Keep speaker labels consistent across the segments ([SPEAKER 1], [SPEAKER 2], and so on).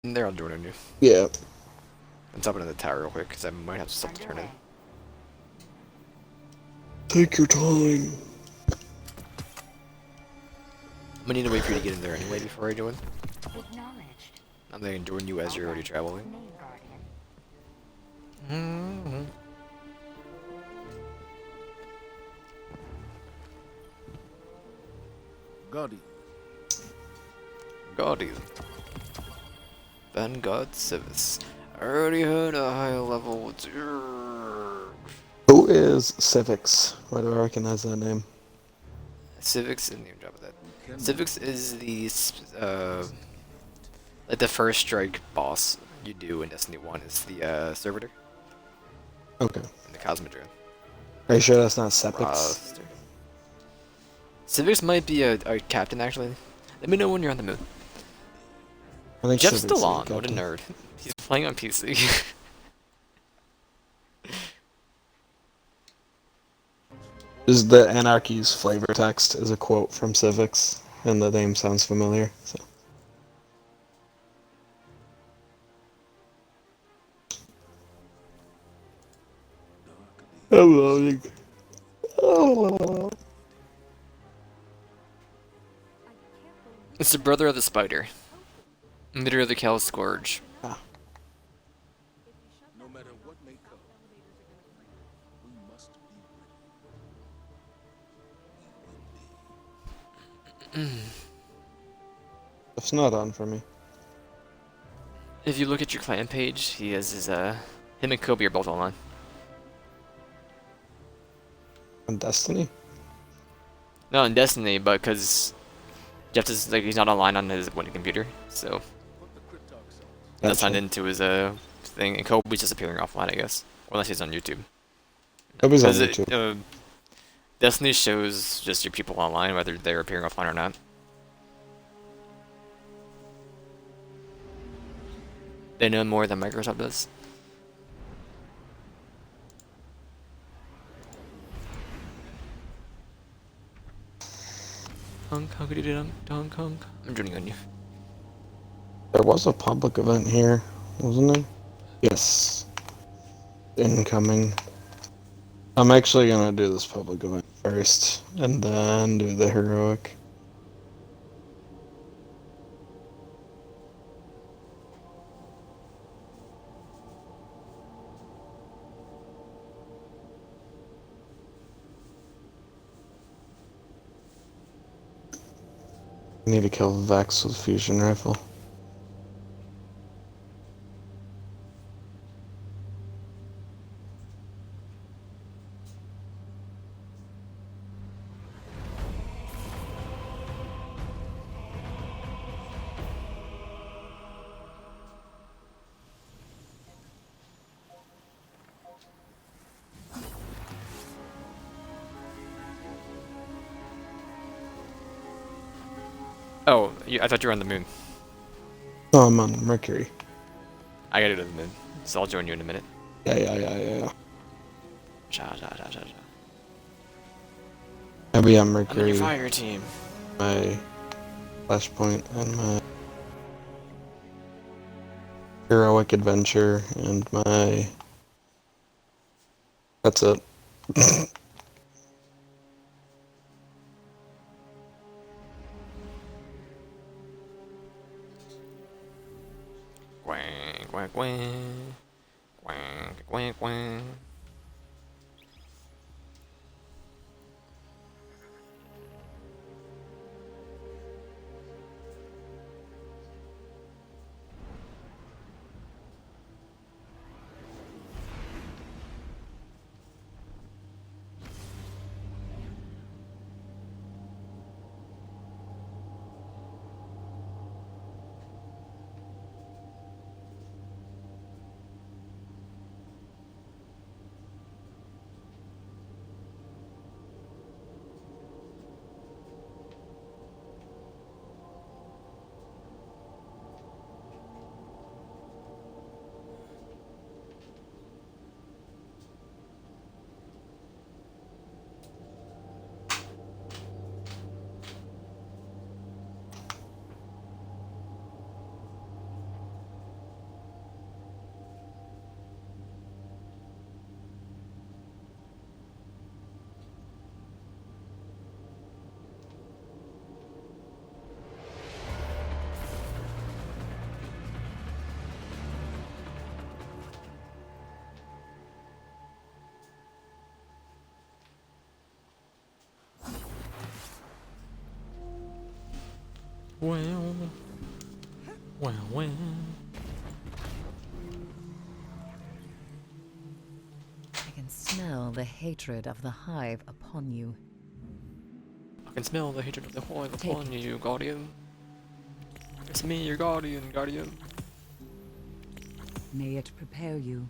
[SPEAKER 1] There, I'll join you.
[SPEAKER 2] Yeah.
[SPEAKER 1] I'm jumping in the tower real quick because I might have stuff to turn in.
[SPEAKER 2] Take your time.
[SPEAKER 1] I'm gonna need to wait for you to get in there anyway before I join. I'm gonna join you as you're already traveling. Mm-hmm.
[SPEAKER 3] Gaudy.
[SPEAKER 1] Gaudy. Vanguard Civis. I already heard a high level.
[SPEAKER 2] Who is Civics? Why do I recognize that name?
[SPEAKER 1] Civics and name drop of that. Civics is the like the first strike boss you do in Destiny 1 is the servitor
[SPEAKER 2] Okay.
[SPEAKER 1] and the Cosmodrome.
[SPEAKER 2] Are you sure that's not Sepix?
[SPEAKER 1] Roster. Civics might be a captain actually. Let me know when you're on the moon.
[SPEAKER 2] I think
[SPEAKER 1] Jeff's
[SPEAKER 2] Civics
[SPEAKER 1] still
[SPEAKER 2] is a
[SPEAKER 1] on. What a
[SPEAKER 2] captain.
[SPEAKER 1] nerd. He's playing on PC.
[SPEAKER 2] Is the Anarchy's flavor text is a quote from Civics, and the name sounds familiar. So. I'm loading. Oh.
[SPEAKER 1] It's the brother of the spider. Leader of the Cal Scourge.
[SPEAKER 2] Ah.
[SPEAKER 3] No matter what may come, we must be
[SPEAKER 2] It's not on for me.
[SPEAKER 1] If you look at your clan page, he has his him and Kobe are both online.
[SPEAKER 2] On Destiny?
[SPEAKER 1] No, in Destiny, but because Jeff is like he's not online on his winning computer, so
[SPEAKER 3] put the Cryptox on.
[SPEAKER 1] he's not signed
[SPEAKER 2] Gotcha.
[SPEAKER 1] into his thing, and Kobe's just appearing offline, I guess, or unless he's on YouTube.
[SPEAKER 2] Hope he's on
[SPEAKER 1] Because
[SPEAKER 2] YouTube.
[SPEAKER 1] Destiny shows just your people online, whether they're appearing offline or not. They know more than Microsoft does. Honk, honkity dunk, donk, honk. I'm joining on you.
[SPEAKER 2] There was a public event here, wasn't there? Yes. Incoming. I'm actually gonna do this public event first, and then do the heroic. I need to kill Vex with fusion rifle.
[SPEAKER 1] Oh, I thought you were on the moon.
[SPEAKER 2] Oh, I'm on Mercury.
[SPEAKER 1] I gotta go to the moon, so I'll join you in a minute.
[SPEAKER 2] Yeah.
[SPEAKER 1] Cha cha cha cha cha.
[SPEAKER 2] I'll be on
[SPEAKER 1] I'm in your
[SPEAKER 2] Mercury,
[SPEAKER 1] fire team.
[SPEAKER 2] my Flashpoint, and my heroic adventure, and my... That's it.
[SPEAKER 1] Quang quang quang. Quang quang quang. Well. Well, well.
[SPEAKER 4] I can smell the hatred of the hive upon you.
[SPEAKER 1] I can smell the hatred of the hive
[SPEAKER 4] Take
[SPEAKER 1] upon you, Guardian. It's me, your Guardian.
[SPEAKER 4] May it prepare you.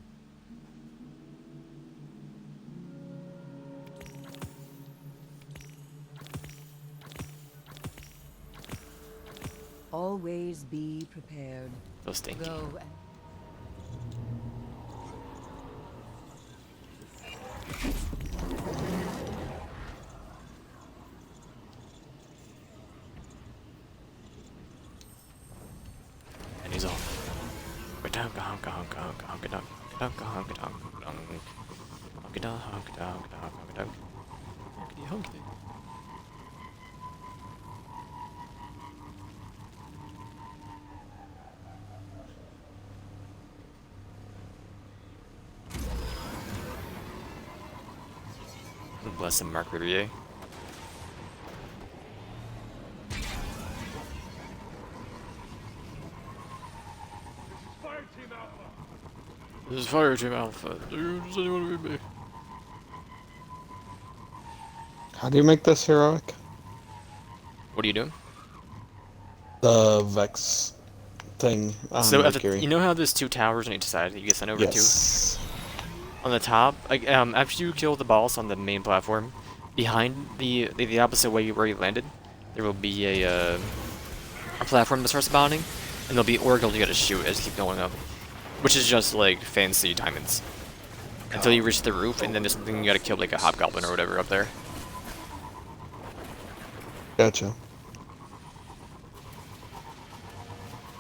[SPEAKER 4] Always be prepared.
[SPEAKER 1] So stinky.
[SPEAKER 4] Go and
[SPEAKER 1] And he's off. Honka honka honka honka honka honka honka honka honka honka honka honka honka honka honka. Bless him, Mark Riviere. This is Fire Team Alpha. Does anyone read me?
[SPEAKER 2] How do you make this heroic?
[SPEAKER 1] What are you doing?
[SPEAKER 2] The Vex thing on
[SPEAKER 1] So
[SPEAKER 2] Mercury.
[SPEAKER 1] you know how there's two towers on each side that you get sent over
[SPEAKER 2] Yes.
[SPEAKER 1] to? On the top, like, after you kill the boss on the main platform, behind the opposite way where you landed, there will be a platform that starts spawning, and there'll be oracles you gotta shoot as you keep going up, which is just like fancy diamonds. Until you reach the roof, and then there's something you gotta kill, like a hobgoblin or whatever up there.
[SPEAKER 2] Gotcha.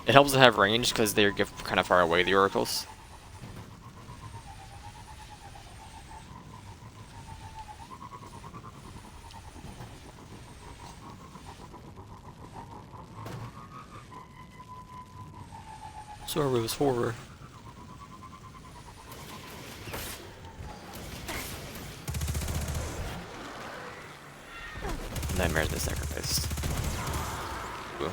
[SPEAKER 1] It helps to have range because they're kind of far away, the oracles. Sorrow's horror. Nightmares the sacrifice. Ooh.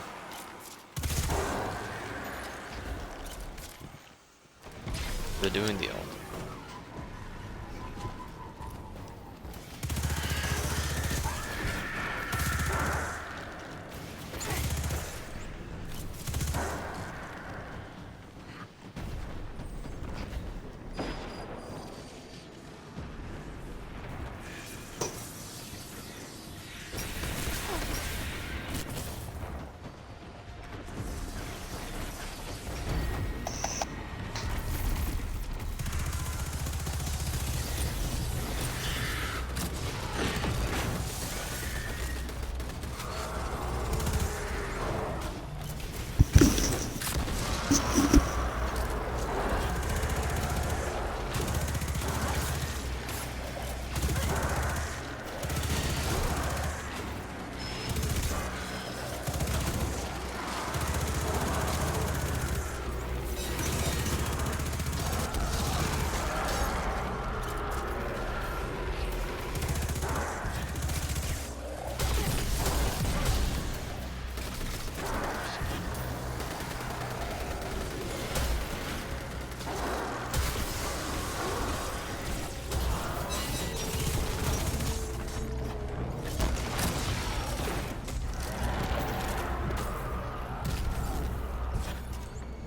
[SPEAKER 1] They're doing the ult.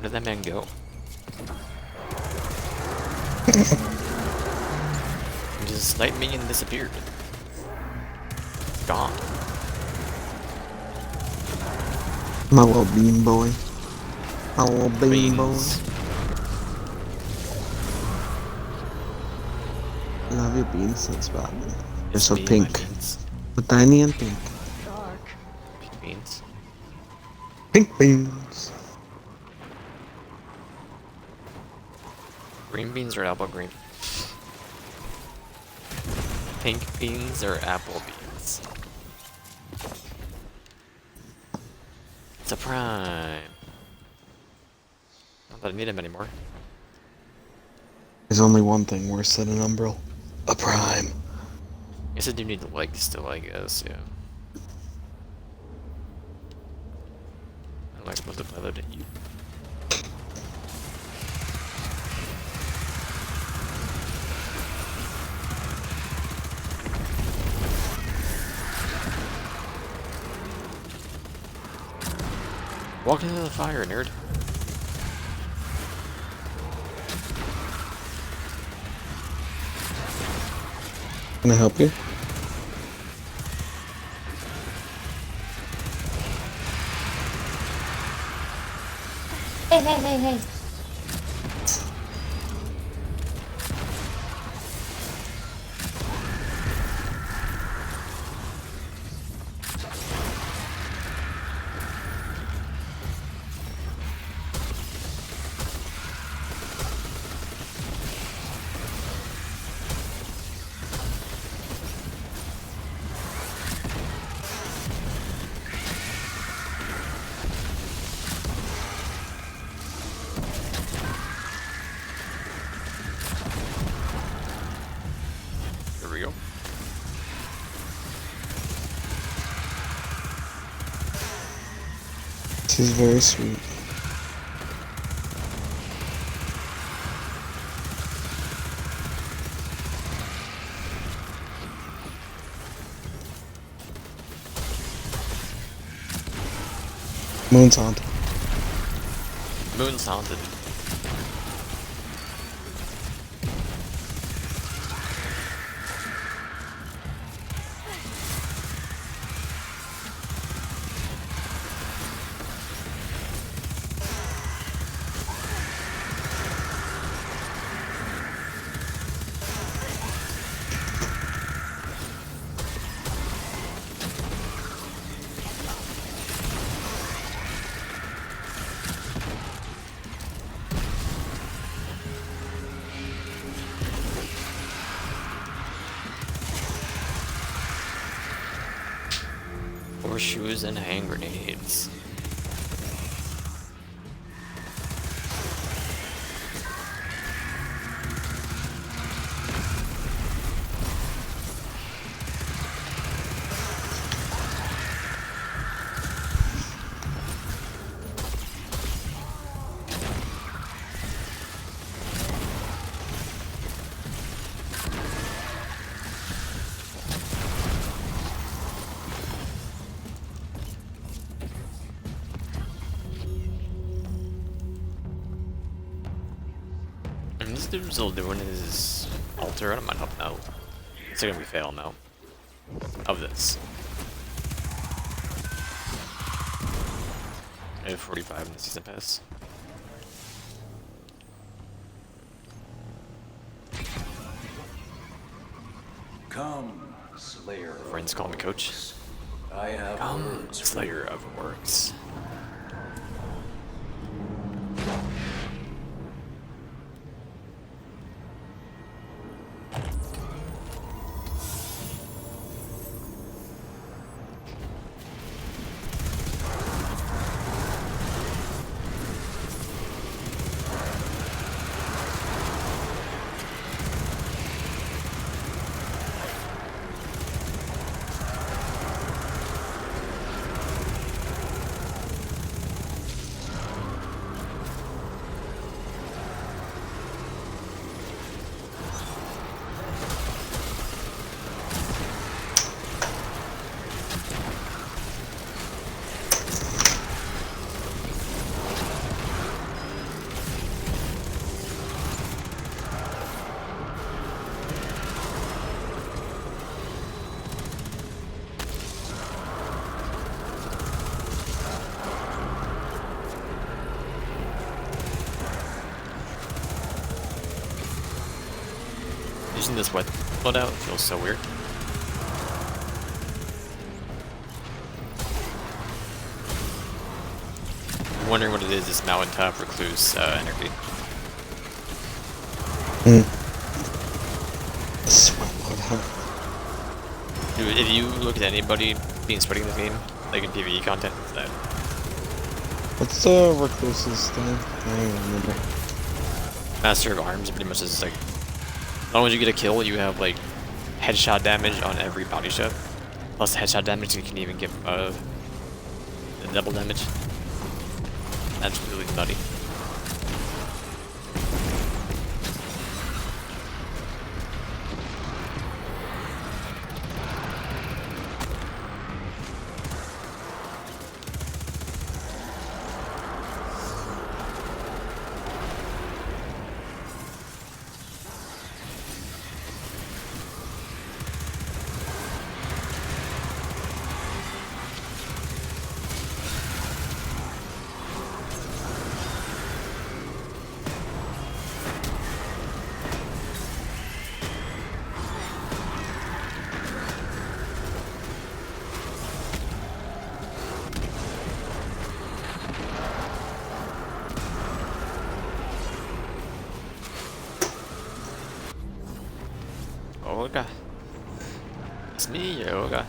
[SPEAKER 1] Where did that man go? He just sniped me and disappeared. Gone.
[SPEAKER 2] My little bean boy. My little bean boy.
[SPEAKER 1] Beans.
[SPEAKER 2] I love your beans since Batman. They're
[SPEAKER 1] It's
[SPEAKER 2] so
[SPEAKER 1] me and my
[SPEAKER 2] pink.
[SPEAKER 1] beans.
[SPEAKER 2] So tiny and pink.
[SPEAKER 1] Pink beans.
[SPEAKER 2] Pink beans.
[SPEAKER 1] Green beans or apple green? Pink beans or apple beans? It's a prime. Not that I need him anymore.
[SPEAKER 2] There's only one thing worse than an Umbral. A Prime.
[SPEAKER 1] I guess I do need the legs still, I guess, yeah. With the pilot at you. Walk into the fire, nerd.
[SPEAKER 2] Can I help you?
[SPEAKER 5] Hey.
[SPEAKER 1] Here we go.
[SPEAKER 2] She's very sweet. Moon's haunted.
[SPEAKER 1] Moon's haunted. Horseshoes and hand grenades. And this dude's still doing his altar. I don't mind helping out. It's gonna be fail now. Of this. I have 45 in the season pass.
[SPEAKER 6] Come, Slayer.
[SPEAKER 1] Friends call me coach.
[SPEAKER 6] I have
[SPEAKER 1] Come,
[SPEAKER 6] words for
[SPEAKER 1] Slayer of Works. Using this wet loadout feels so weird. I'm wondering what it is, this mountaintop recluse energy.
[SPEAKER 2] Sweat loadout.
[SPEAKER 1] Dude, if you look at anybody being sweaty in this game, like in PvE content, it's that.
[SPEAKER 2] What's the recluse's thing? I don't remember.
[SPEAKER 1] Master of Arms pretty much is like, as long as you get a kill, you have like headshot damage on every body shot. Plus headshot damage, you can even give the double damage. absolutely nutty. Olga. It's me, Olga.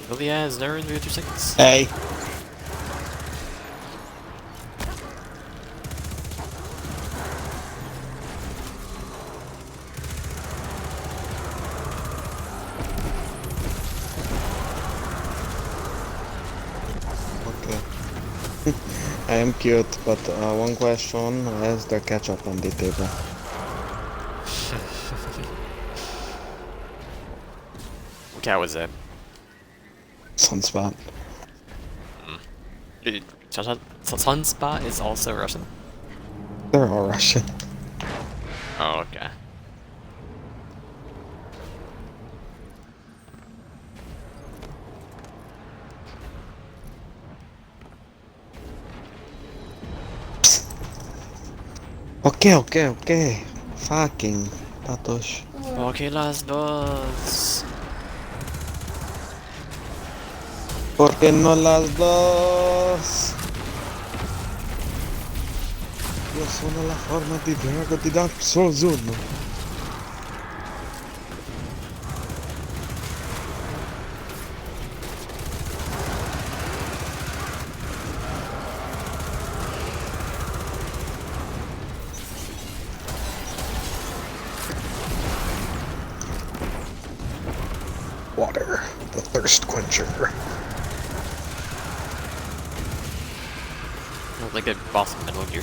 [SPEAKER 1] Really has nerves with your seconds.
[SPEAKER 2] Hey. Okay. I am cute, but one question: why is there ketchup on the table?
[SPEAKER 1] What cat was that?
[SPEAKER 2] Sunspot.
[SPEAKER 1] Sunspot is also Russian?
[SPEAKER 2] They're all Russian.
[SPEAKER 1] Oh, okay.
[SPEAKER 2] Okay. Fucking Tatosh.
[SPEAKER 1] Okay, last boss.
[SPEAKER 2] ¿Por qué no las dos? Io sono la forma di drago di Dark Souls 1. Water, the thirst quencher.
[SPEAKER 1] Like a boss of Metal Gear.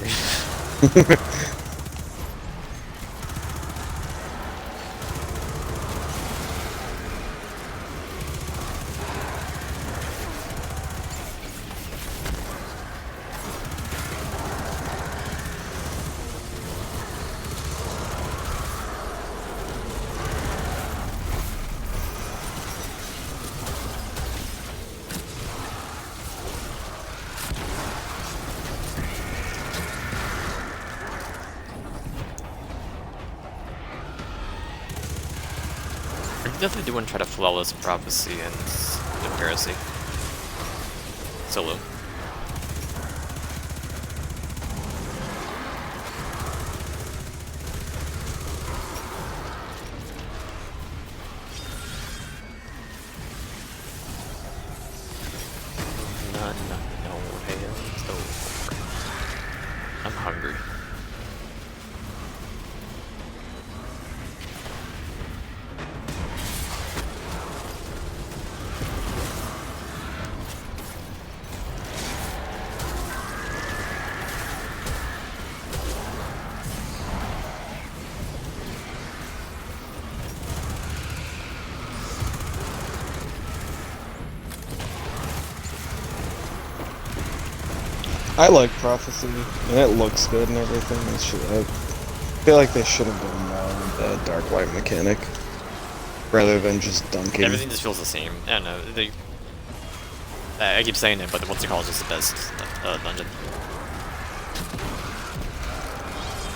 [SPEAKER 1] I definitely do want to try to flawless prophecy and heresy. Solo. No, hell, no. I'm hungry.
[SPEAKER 2] I like Prophecy, and it looks good and everything. I feel like they should have done more with the Dark Light mechanic, rather than just dunking.
[SPEAKER 1] Everything just feels the same. I don't know. I keep saying it, but the what's it called is just the best dungeon.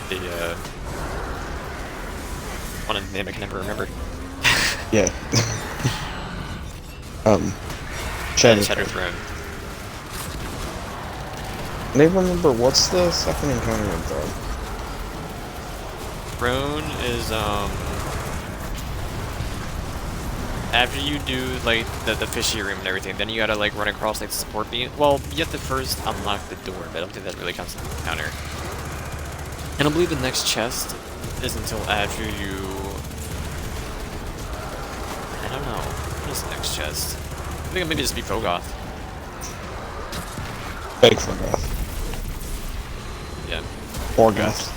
[SPEAKER 1] The one name I can never remember.
[SPEAKER 2] Yeah.
[SPEAKER 1] Shadow Throne.
[SPEAKER 2] I don't even remember what's the second encounter in Throne.
[SPEAKER 1] Throne is after you do like the fishy room and everything, then you gotta like run across like the support beam. Well, you have to first unlock the door, but I don't think that really counts as an encounter. And I believe the next chest is until after you. I don't know. What this next chest. I think it maybe just be Fogoth.
[SPEAKER 2] Fake Forgoth.
[SPEAKER 1] Yeah.
[SPEAKER 2] Forgoth.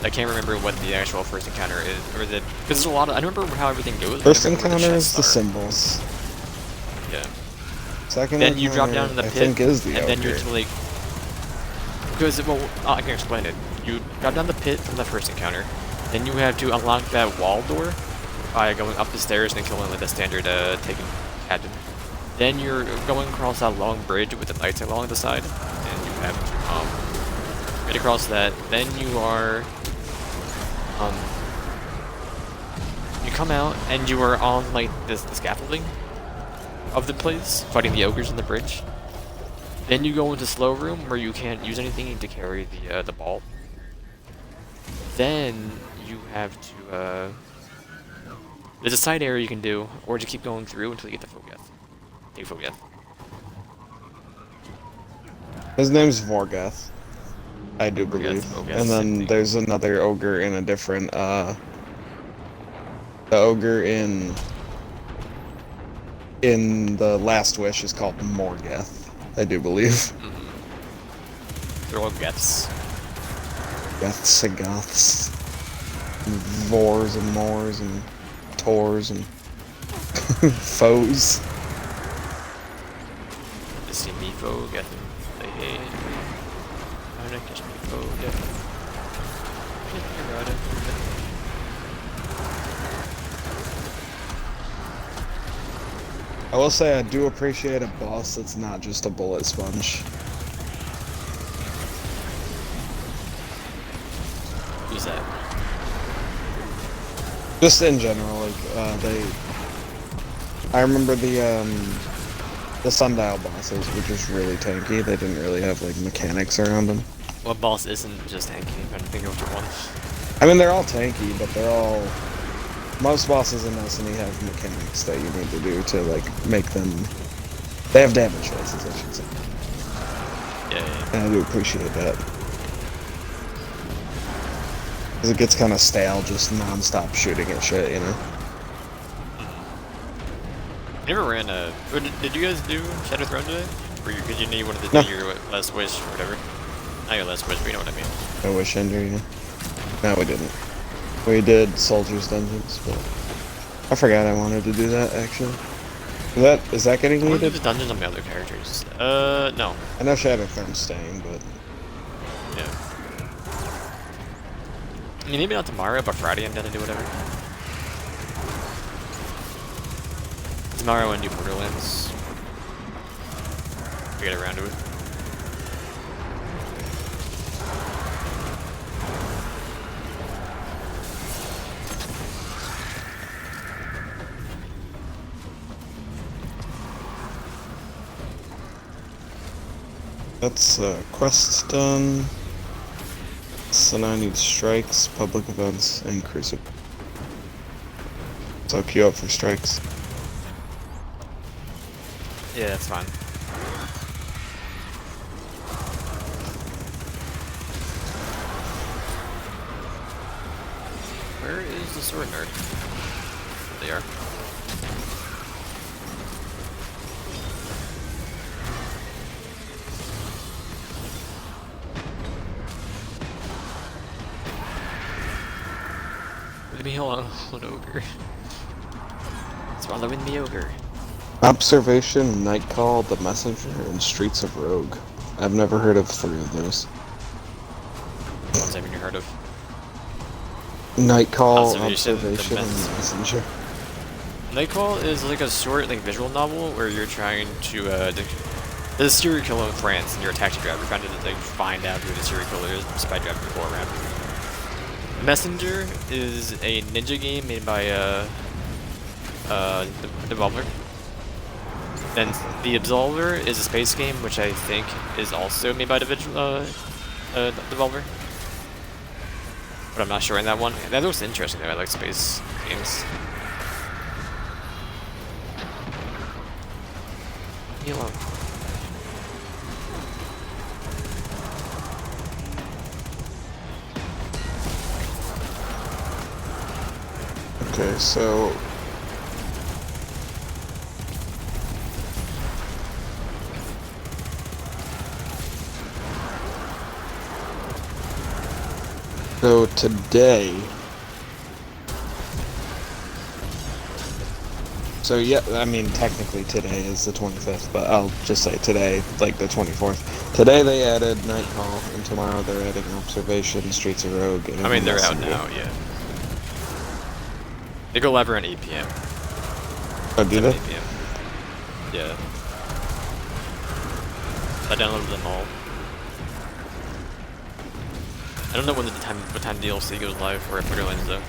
[SPEAKER 1] I can't remember what the actual first encounter is, or the because there's a lot of I don't remember how everything goes. I
[SPEAKER 2] First
[SPEAKER 1] don't remember where
[SPEAKER 2] encounter is
[SPEAKER 1] chests
[SPEAKER 2] the
[SPEAKER 1] are.
[SPEAKER 2] symbols.
[SPEAKER 1] Yeah.
[SPEAKER 2] Second
[SPEAKER 1] Then you drop
[SPEAKER 2] encounter,
[SPEAKER 1] down in the
[SPEAKER 2] I
[SPEAKER 1] pit,
[SPEAKER 2] think is the
[SPEAKER 1] and then you're
[SPEAKER 2] ogre.
[SPEAKER 1] to like because well I can explain it. You drop down the pit from the first encounter, then you have to unlock that wall door by going up the stairs and killing with a standard taken captain. Then you're going across that long bridge with the knights along the side, and you have to get across that. Then you are you come out and you are on like the scaffolding of the place, fighting the ogres on the bridge. Then you go into slow room where you can't use anything to carry the ball. Then you have to there's a side area you can do, or just keep going through until you get to Fogoth. Take Fogoth.
[SPEAKER 2] His name's Vorgath, I do believe.
[SPEAKER 1] Vorgath,
[SPEAKER 2] And
[SPEAKER 1] same
[SPEAKER 2] then
[SPEAKER 1] thing.
[SPEAKER 2] there's another ogre in a different, the ogre in the Last Wish is called Morgath, I do believe.
[SPEAKER 1] They're all Geths.
[SPEAKER 2] Goths and Goths. And Vors and Moors and Tors and foes.
[SPEAKER 1] To see me Fogoth. Hey, I'm gonna catch me Fogoth. Get me
[SPEAKER 2] I will say I do appreciate a boss that's not just a bullet sponge.
[SPEAKER 1] Who's that?
[SPEAKER 2] Just in general, like, I remember the Sundial bosses were just really tanky. They didn't really have, like, mechanics around them.
[SPEAKER 1] What boss isn't just tanky? I'm trying to think of which one.
[SPEAKER 2] I mean, they're all tanky, but they're all... Most bosses in Destiny have mechanics that you need to do to, like, make them... They have damage choices, I should say.
[SPEAKER 1] Yeah.
[SPEAKER 2] And I do appreciate that. Because it gets kind of stale just non-stop shooting at shit, you know?
[SPEAKER 1] You never ran a... Or did you guys do Shadow Throne today? Or because you knew you wanted to
[SPEAKER 2] No.
[SPEAKER 1] do your last wish or whatever? Not your last wish, but you know what I mean.
[SPEAKER 2] I wish Ender, yeah. No, we didn't. We did Soldier's Dungeons, but... I forgot I wanted to do that, actually. Is that getting
[SPEAKER 1] I want to do
[SPEAKER 2] needed?
[SPEAKER 1] the dungeons on my other characters. No.
[SPEAKER 2] I know Shadow Throne's staying, but...
[SPEAKER 1] Yeah. I mean, maybe not tomorrow, but Friday I'm down to do whatever. Tomorrow I do Borderlands. We get around to it.
[SPEAKER 2] That's, quest done. So now I need strikes, public events, and crucible. So queue up for strikes.
[SPEAKER 1] Yeah, that's fine. Where is the sword nerd? There they are. Leave me alone, ogre. Swallowing the ogre.
[SPEAKER 2] Observation, Nightcall, The Messenger, and Streets of Rogue. I've never heard of 3 of those.
[SPEAKER 1] Ones I haven't heard of.
[SPEAKER 2] Nightcall,
[SPEAKER 1] Observation,
[SPEAKER 2] Observation,
[SPEAKER 1] The
[SPEAKER 2] and The Messenger.
[SPEAKER 1] Nightcall is like a short, like visual novel where you're trying to there's a serial killer in France and you're a taxi driver trying to like find out who the serial killer is just by driving before around. Messenger is a ninja game made by Devolver. Then The Absolver is a space game which I think is also made by Devolver. But I'm not sure in that one. That looks interesting though, I like space games. Leave me alone.
[SPEAKER 2] Okay, so... So today. So yeah, I mean technically today is the 25th, but I'll just say today, like the 24th. Today they added Nightfall, and tomorrow they're adding Observation, Streets of Rogue, and
[SPEAKER 1] I mean, they're out
[SPEAKER 2] Messenger.
[SPEAKER 1] now, yeah. They go live around 8 p.m.
[SPEAKER 2] Oh, do
[SPEAKER 1] 7,
[SPEAKER 2] they?
[SPEAKER 1] 8 p.m. Yeah. I downloaded them all. I don't know what time DLC goes live for Borderlands though.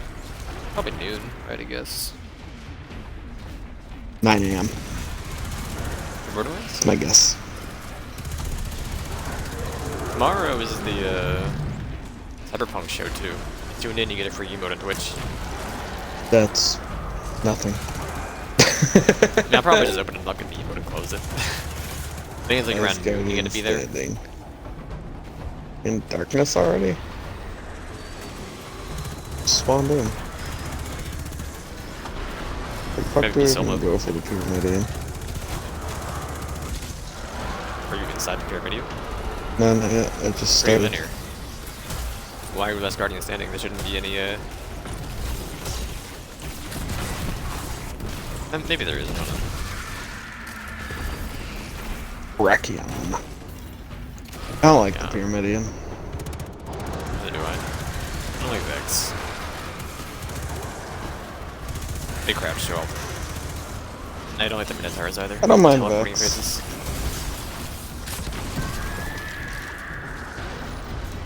[SPEAKER 1] Probably noon, right? I guess.
[SPEAKER 2] 9 a.m.
[SPEAKER 1] For Borderlands?
[SPEAKER 2] That's my guess.
[SPEAKER 1] Tomorrow is the Cyberpunk show too. You tune in, you get a free emote on Twitch.
[SPEAKER 2] That's nothing.
[SPEAKER 1] I mean, I'll probably just open it up, get the emote and close it. I think it's like around noon you get to be there.
[SPEAKER 2] Standing. In darkness already? Spawned in. The fuck
[SPEAKER 1] Maybe
[SPEAKER 2] do we
[SPEAKER 1] solo.
[SPEAKER 2] even go for the Pyramidion?
[SPEAKER 1] Are you inside the pyramid?
[SPEAKER 2] No, not yet. I just
[SPEAKER 1] Or are you
[SPEAKER 2] started.
[SPEAKER 1] linear? Why are we less guardian standing? There shouldn't be any maybe there is, I don't know.
[SPEAKER 2] Brachion. I don't like
[SPEAKER 1] Yeah.
[SPEAKER 2] the Pyramidion.
[SPEAKER 1] Neither do I. I don't like Vex. Big crap show off. I don't like the Minotaurs either.
[SPEAKER 2] I don't mind
[SPEAKER 1] Teleporting
[SPEAKER 2] Vex.
[SPEAKER 1] faces.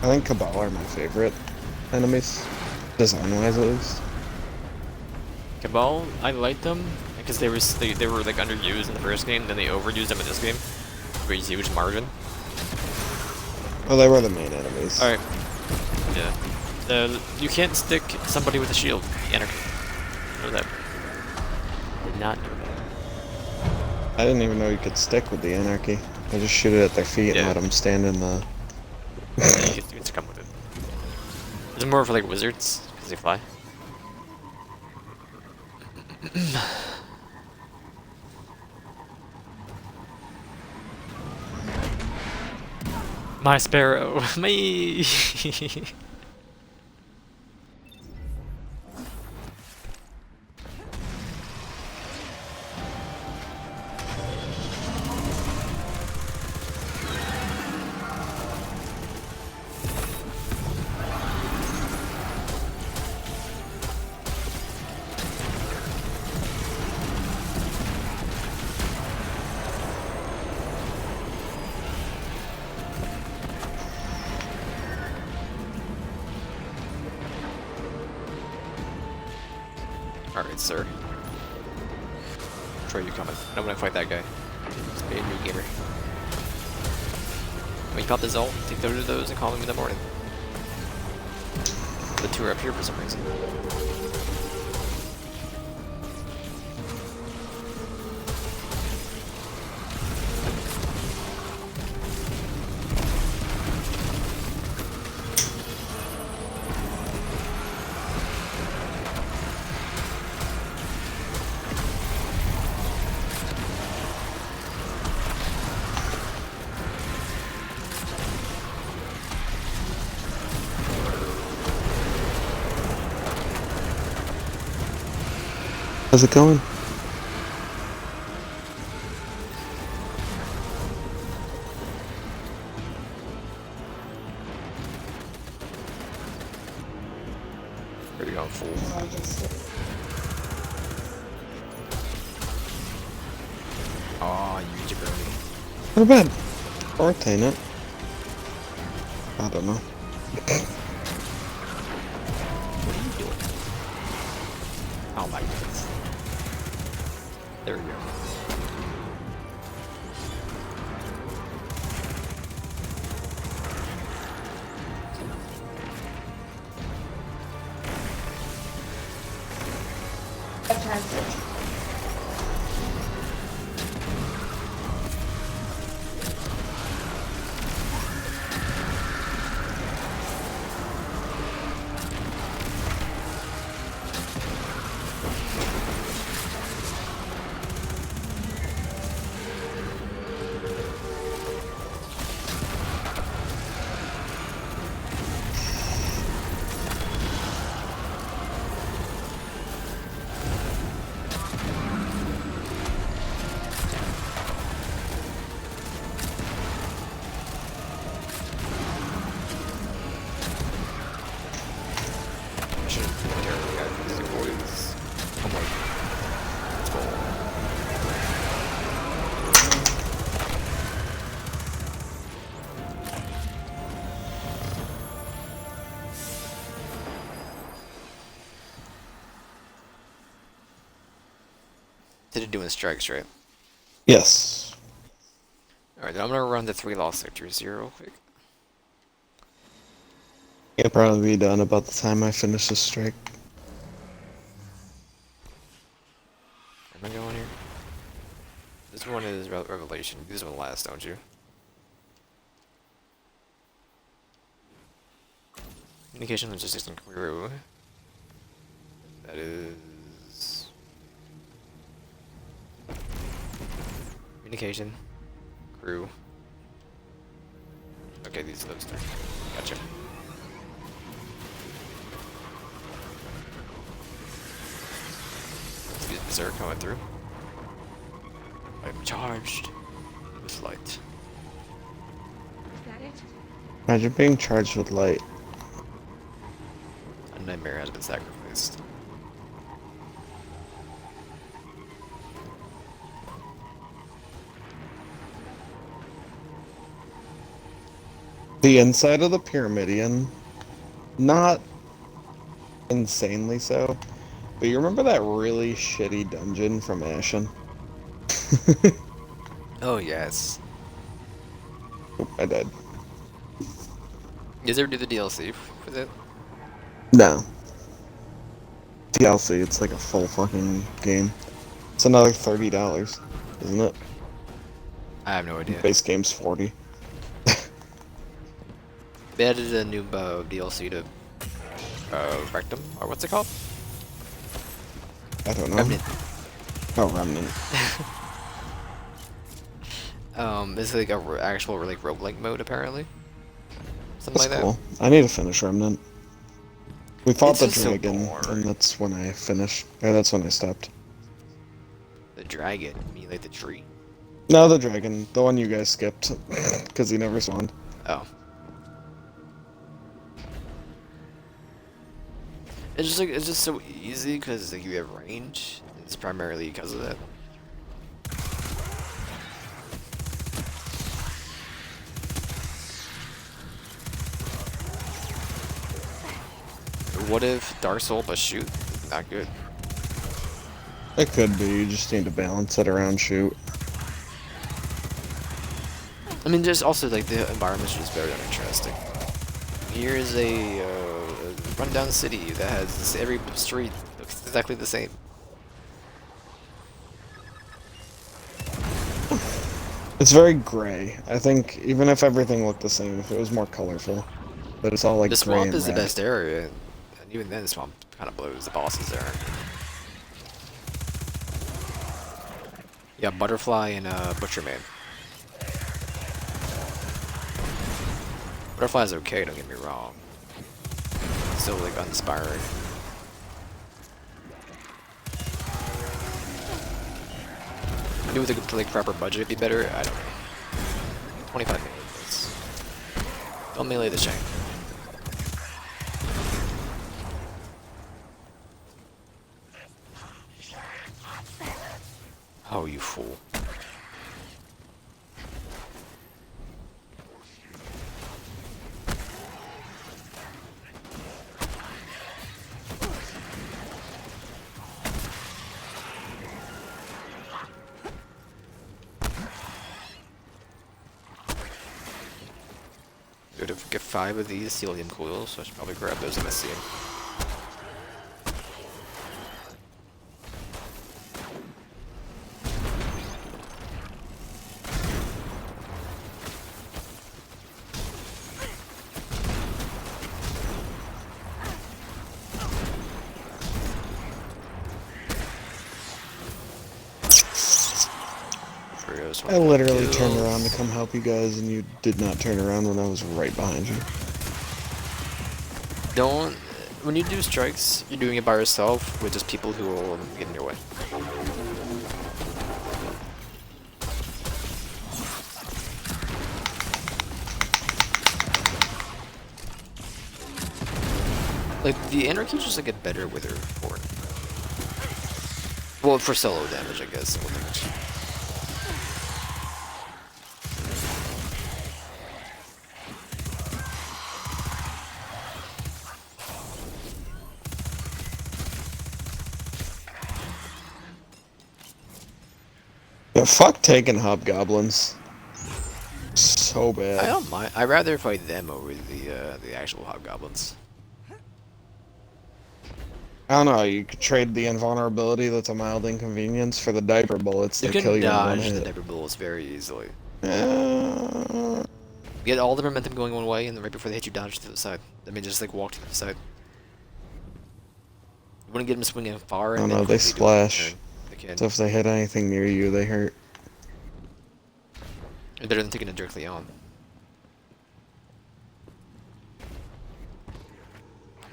[SPEAKER 2] I think Cabal are my favorite enemies. Design-wise, at least.
[SPEAKER 1] Cabal, I liked them because they were like underused in the first game, then they overused them in this game. Very huge margin.
[SPEAKER 2] Well, they were the main enemies.
[SPEAKER 1] Alright. Yeah. You can't stick somebody with a shield. Anarchy. Know that. Did not know that.
[SPEAKER 2] I didn't even know you could stick with the Anarchy. I just shoot it at their feet
[SPEAKER 1] Yeah.
[SPEAKER 2] and let them stand in the...
[SPEAKER 1] Yeah, you get to come with it. It's more for like wizards, because they fly. My sparrow, me. Alright, sir. Troy, you coming? I don't want to fight that guy. It's me and me gamer. When you pop this ult, take those and call me in the morning. The two are up here for some reason.
[SPEAKER 2] How's it going?
[SPEAKER 1] Where you going, fool? Aw, you jabroni.
[SPEAKER 2] Not bad. Aren't they not? I don't know.
[SPEAKER 1] What are you doing? Oh my goodness. There we go. to doing strikes, right?
[SPEAKER 2] Yes.
[SPEAKER 1] Alright, then I'm gonna run the 3 lost sectors here real quick.
[SPEAKER 2] It'll probably be done about the time I finish this strike.
[SPEAKER 1] Where am I going here? This one is Revelation. This one last, don't you? Communication, logistics, and crew. That is... Communication. Crew. Okay, these are those three. Gotcha. Let's get Berserk coming through. I'm charged with light.
[SPEAKER 3] Is that it?
[SPEAKER 2] Imagine being charged with light.
[SPEAKER 1] A nightmare has been sacrificed.
[SPEAKER 2] The inside of the Pyramidion, not insanely so, but you remember that really shitty dungeon from Ashen?
[SPEAKER 1] Oh, yes.
[SPEAKER 2] Oop, I died.
[SPEAKER 1] Did they ever do the DLC for that?
[SPEAKER 2] No. DLC, it's like a full fucking game. It's another $30, isn't it?
[SPEAKER 1] I have no idea.
[SPEAKER 2] Base game's 40.
[SPEAKER 1] They added a new DLC to Rectum, or what's it called?
[SPEAKER 2] I don't know.
[SPEAKER 1] Remnant.
[SPEAKER 2] Oh, Remnant.
[SPEAKER 1] It's like a actual like roguelike mode apparently. Something
[SPEAKER 2] That's
[SPEAKER 1] like
[SPEAKER 2] cool. I need to finish Remnant. We fought
[SPEAKER 1] It's
[SPEAKER 2] the
[SPEAKER 1] just so
[SPEAKER 2] dragon,
[SPEAKER 1] boring.
[SPEAKER 2] and that's when I finished. Or that's when I stopped.
[SPEAKER 1] that. The dragon, you mean like the tree?
[SPEAKER 2] No, the dragon. The one you guys skipped. Because he never spawned.
[SPEAKER 1] Oh. It's just so easy because like you have range. It's primarily because of that. What if Dark Soul but shoot? Not good.
[SPEAKER 2] It could be. You just need to balance it around shoot.
[SPEAKER 1] I mean, just also like the environment's just very uninteresting. Here's a rundown city that has every street looks exactly the same.
[SPEAKER 2] It's very gray. I think even if everything looked the same, if it was more colorful. But it's all like
[SPEAKER 1] The
[SPEAKER 2] gray
[SPEAKER 1] swamp
[SPEAKER 2] and
[SPEAKER 1] is the
[SPEAKER 2] red.
[SPEAKER 1] best area, and even then the swamp kind of blows. The bosses there. Yeah, Butterfly and Butcherman. Butterfly's okay, don't get me wrong. Still like uninspiring. Maybe with a like proper budget it'd be better. I don't know. 25 minutes. Don't melee the chain. Oh, you fool. Good, if we get 5 of these helium coils, so I should probably grab those if I see them.
[SPEAKER 2] I literally turned around to come help you guys, and you did not turn around when I was right behind you.
[SPEAKER 1] Don't. When you do strikes, you're doing it by yourself with just people who will get in your way. Like, the Anarchy just like get better with her fort. Well, for solo damage, I guess. Solo damage.
[SPEAKER 2] Yeah, fuck taking hobgoblins. So bad.
[SPEAKER 1] I don't mind. I'd rather fight them over the actual hobgoblins.
[SPEAKER 2] I don't know, you could trade the invulnerability that's a mild inconvenience for the diaper bullets
[SPEAKER 1] You
[SPEAKER 2] that kill
[SPEAKER 1] can
[SPEAKER 2] you in one
[SPEAKER 1] dodge the
[SPEAKER 2] hit.
[SPEAKER 1] diaper bullets very easily.
[SPEAKER 2] Uh,
[SPEAKER 1] Get all the momentum going one way, and then right before they hit you, dodge to the other side. I mean, just like walk to the side. You want to get them swinging far,
[SPEAKER 2] I don't
[SPEAKER 1] and then
[SPEAKER 2] know, they
[SPEAKER 1] quickly do a
[SPEAKER 2] splash.
[SPEAKER 1] turn. They can.
[SPEAKER 2] So if they hit anything near you, they hurt.
[SPEAKER 1] Better than taking it directly on.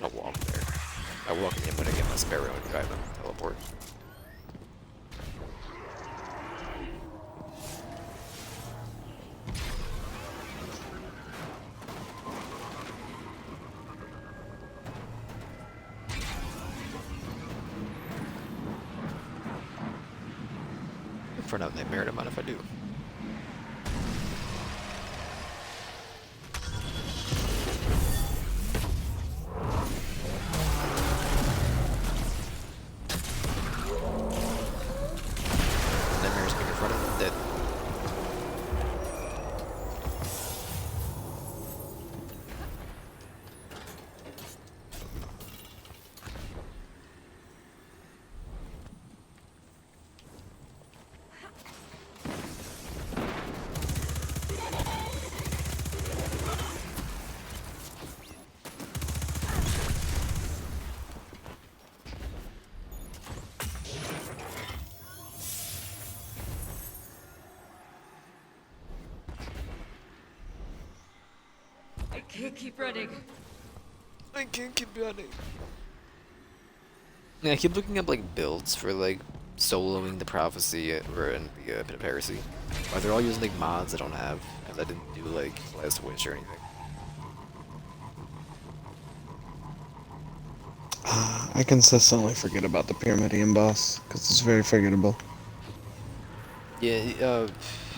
[SPEAKER 1] I'll walk there. I walk in when I get my sparrow and try to teleport. For another nightmare, I don't mind if I do. Nightmare's getting in front of them, dead.
[SPEAKER 5] I can't keep running.
[SPEAKER 1] I can't keep running. Yeah, I keep looking up like builds for like soloing the prophecy or in the Pit of Heresy. But they're all using like mods I don't have, and I didn't do like Last Wish or anything.
[SPEAKER 2] I consistently forget about the Pyramidion boss, because it's very forgettable.
[SPEAKER 1] Yeah, it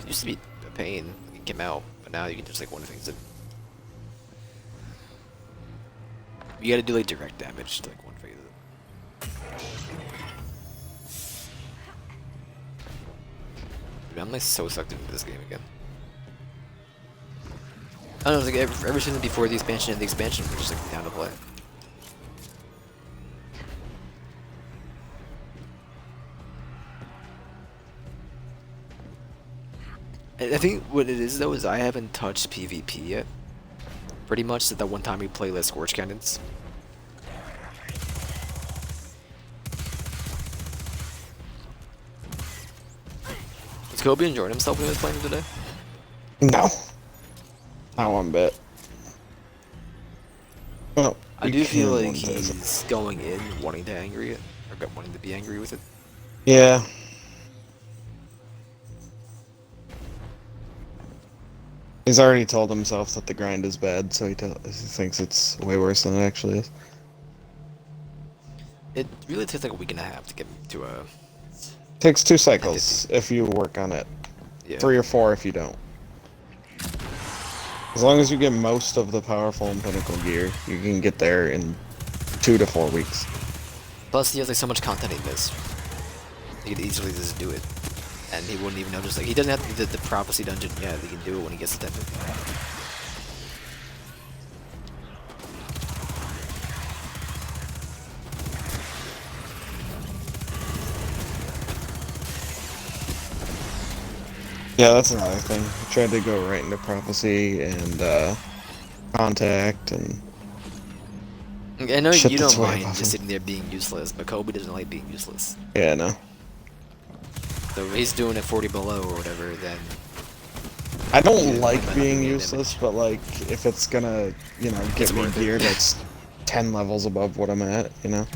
[SPEAKER 1] used to be a pain. It came out, but now you can just like one of the things that you gotta do like direct damage to like one phase of it. Dude, I'm like so sucked into this game again. I don't know, like ever since before the expansion and the expansion, we're just like down to play. I think what it is though is I haven't touched PvP yet. Pretty much since that one time we played with Scorch Cannons. Was Kobe enjoying himself when he was playing today?
[SPEAKER 2] No. Not one bit. Well,
[SPEAKER 1] I
[SPEAKER 2] we
[SPEAKER 1] do feel
[SPEAKER 2] can
[SPEAKER 1] like
[SPEAKER 2] one day.
[SPEAKER 1] he's going in wanting to angry it, or wanting to be angry with it.
[SPEAKER 2] Yeah. He's already told himself that the grind is bad, so he thinks it's way worse than it actually is.
[SPEAKER 1] It really takes like a week and a half to get to a
[SPEAKER 2] Takes 2 cycles if you work on it.
[SPEAKER 1] yeah.
[SPEAKER 2] 3 or 4 if you don't. As long as you get most of the powerful and pinnacle gear, you can get there in 2 to 4 weeks.
[SPEAKER 1] Plus he has like so much content he missed. He could easily just do it. And he wouldn't even notice. Like he doesn't have to do the prophecy dungeon yet. He can do it when he gets to 1050.
[SPEAKER 2] Yeah, that's another thing. I tried to go right into prophecy and contact and
[SPEAKER 1] I know
[SPEAKER 2] shit
[SPEAKER 1] you
[SPEAKER 2] that's
[SPEAKER 1] don't
[SPEAKER 2] way
[SPEAKER 1] mind
[SPEAKER 2] above
[SPEAKER 1] just
[SPEAKER 2] him.
[SPEAKER 1] sitting there being useless, but Kobe doesn't like being useless.
[SPEAKER 2] Yeah, no.
[SPEAKER 1] So if he's doing it 40 below or whatever, then
[SPEAKER 2] I don't
[SPEAKER 1] Yeah,
[SPEAKER 2] like
[SPEAKER 1] might not
[SPEAKER 2] being
[SPEAKER 1] be an
[SPEAKER 2] useless,
[SPEAKER 1] image.
[SPEAKER 2] but like if it's gonna, you know, get
[SPEAKER 1] It's
[SPEAKER 2] me
[SPEAKER 1] worth it.
[SPEAKER 2] gear that's 10 levels above what I'm at, you know.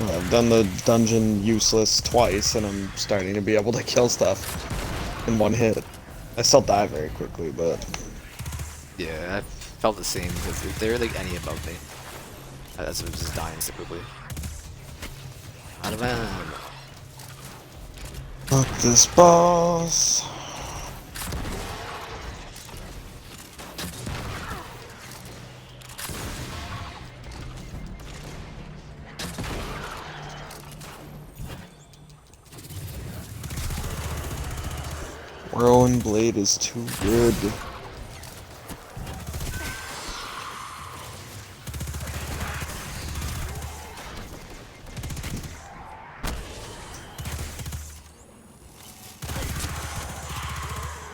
[SPEAKER 2] Well, I've done the dungeon useless twice, and I'm starting to be able to kill stuff in one hit. I still die very quickly, but
[SPEAKER 1] yeah, I felt the same. Because if they're like any above me, that's just dying so quickly. Out of ammo.
[SPEAKER 2] fuck this boss. Whirlwind Blade is too good.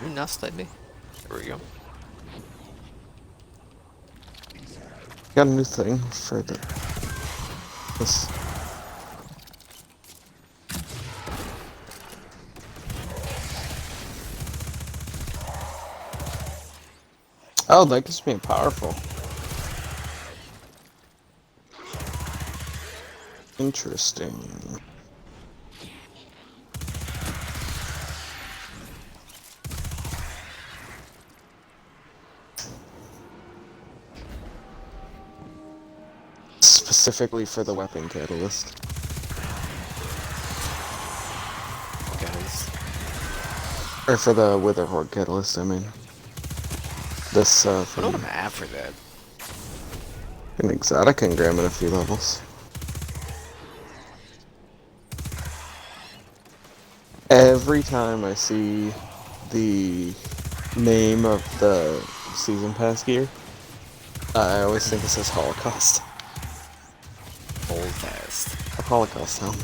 [SPEAKER 1] You not slight me. There we go.
[SPEAKER 2] Got a new thing for the this. Oh, that gives me a powerful. Interesting. Specifically for the weapon catalyst.
[SPEAKER 1] Guys.
[SPEAKER 2] Or for the Wither Horde catalyst, I mean. This,
[SPEAKER 1] I
[SPEAKER 2] thing.
[SPEAKER 1] don't know what I'm at for that.
[SPEAKER 2] An exotic engram at a few levels. Every time I see the name of the season pass gear, I always think it says Holocaust.
[SPEAKER 1] Hold fast.
[SPEAKER 2] A Holocaust helm.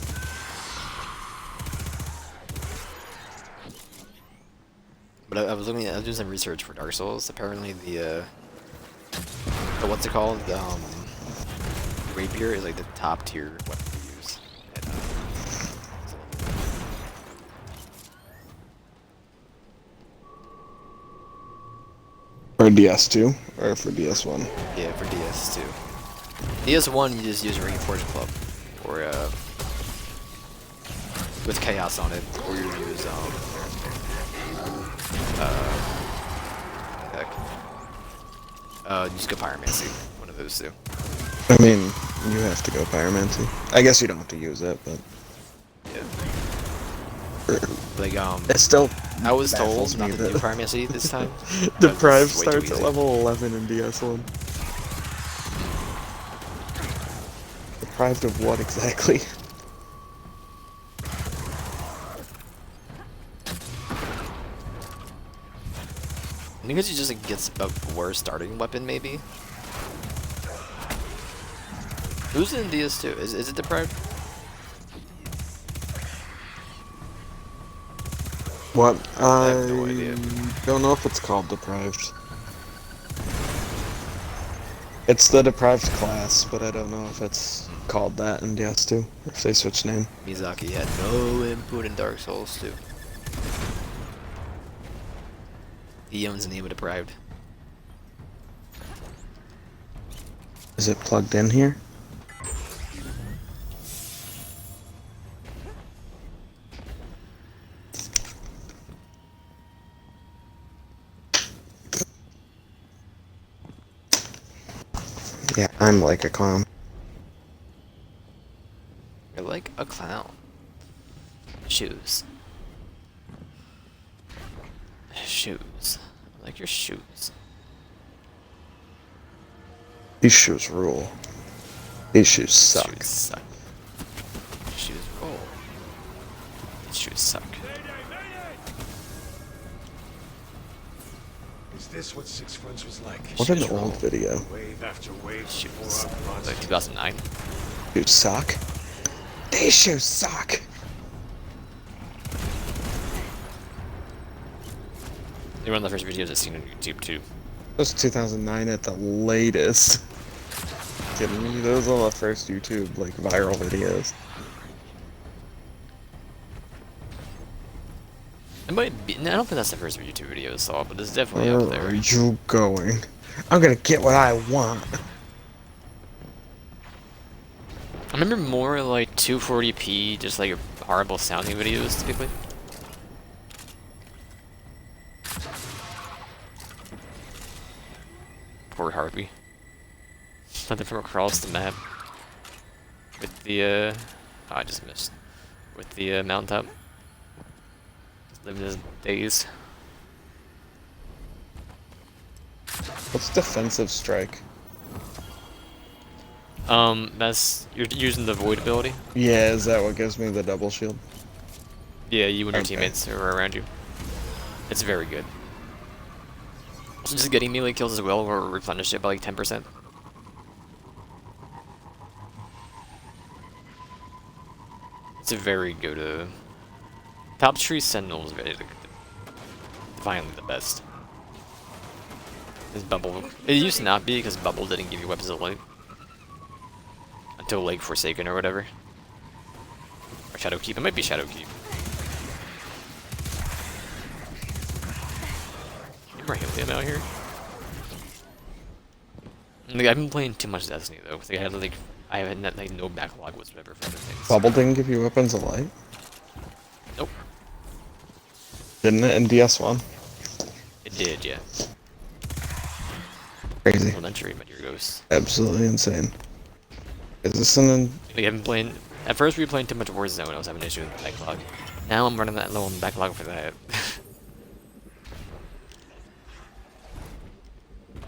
[SPEAKER 1] But I was looking at, I was doing some research for Dark Souls. Apparently the what's it called? The rapier is like the top tier weapon to use. And,
[SPEAKER 2] For DS2 or for DS1?
[SPEAKER 1] yeah, for DS2. DS1 you just use a Reinforced Club, or with Chaos on it, or you use heck, just go Pyromancy. One of those two.
[SPEAKER 2] I mean, you have to go Pyromancy. I guess you don't have to use it, but
[SPEAKER 1] Yeah. Like
[SPEAKER 2] it still
[SPEAKER 1] I was
[SPEAKER 2] baffles
[SPEAKER 1] told not
[SPEAKER 2] me
[SPEAKER 1] to do
[SPEAKER 2] that
[SPEAKER 1] Pyromancy this time.
[SPEAKER 2] Deprived
[SPEAKER 1] It's way too
[SPEAKER 2] starts at
[SPEAKER 1] easy.
[SPEAKER 2] level 11 in DS1. Deprived of what exactly?
[SPEAKER 1] I think it just like, gets a worse starting weapon, maybe. Who's in DS2? Is it Deprived?
[SPEAKER 2] What? I
[SPEAKER 1] have no idea.
[SPEAKER 2] don't know if it's called Deprived. It's the Deprived class, but I don't know if it's called that in DS2, or if they switch name.
[SPEAKER 1] Miyazaki had no input in Dark Souls 2. He owns the name of Deprived.
[SPEAKER 2] Is it plugged in here? Yeah, I'm like a clown.
[SPEAKER 1] You're like a clown. Shoes. Shoes. I like your shoes.
[SPEAKER 2] These shoes rule. These shoes suck.
[SPEAKER 1] Shoes suck. Shoes roll. Shoes suck.
[SPEAKER 6] Is this what Six Fronts was like?
[SPEAKER 2] What an
[SPEAKER 1] Shoes roll.
[SPEAKER 2] old video.
[SPEAKER 6] Wave after wave.
[SPEAKER 1] Shoes.
[SPEAKER 6] pour out
[SPEAKER 1] Like 2009.
[SPEAKER 2] Shoes suck. These shoes suck.
[SPEAKER 1] They were one of the first videos I've seen on YouTube too.
[SPEAKER 2] That was 2009 at the latest. Kidding me? Those are the first YouTube like viral videos.
[SPEAKER 1] It might be. No, I don't think that's the first YouTube video I saw, but it's definitely
[SPEAKER 2] Where
[SPEAKER 1] up there.
[SPEAKER 2] are you going? I'm gonna get what I want.
[SPEAKER 1] I remember more like 240p, just like horrible sounding videos typically. Poor Harpy. Nothing from across the map. With the, oh, I just missed. With the mountaintop. Just living his days.
[SPEAKER 2] What's defensive strike?
[SPEAKER 1] You're using the void ability.
[SPEAKER 2] Yeah, is that what gives me the double shield?
[SPEAKER 1] Yeah, you and your
[SPEAKER 2] Okay.
[SPEAKER 1] teammates who are around you. It's very good. Also, just getting melee kills as well, or replenish it by like 10%. It's a very good. Top tree Sentinel is very finally the best. This bubble. It used to not be because bubble didn't give you weapons of light until like Forsaken or whatever. Or Shadowkeep. It might be Shadowkeep. Any more helium out here? Like, I've been playing too much Destiny though. I had like no backlog whatsoever for other things.
[SPEAKER 2] Bubble didn't give you weapons of light?
[SPEAKER 1] Nope.
[SPEAKER 2] Didn't it in DS1?
[SPEAKER 1] It did, yeah.
[SPEAKER 2] Crazy.
[SPEAKER 1] Elementary, but your ghost.
[SPEAKER 2] Absolutely insane. Is this an...
[SPEAKER 1] Like, I've been playing. At first, we were playing too much Warzone. I was having an issue with the backlog. Now I'm running that low on the backlog for that.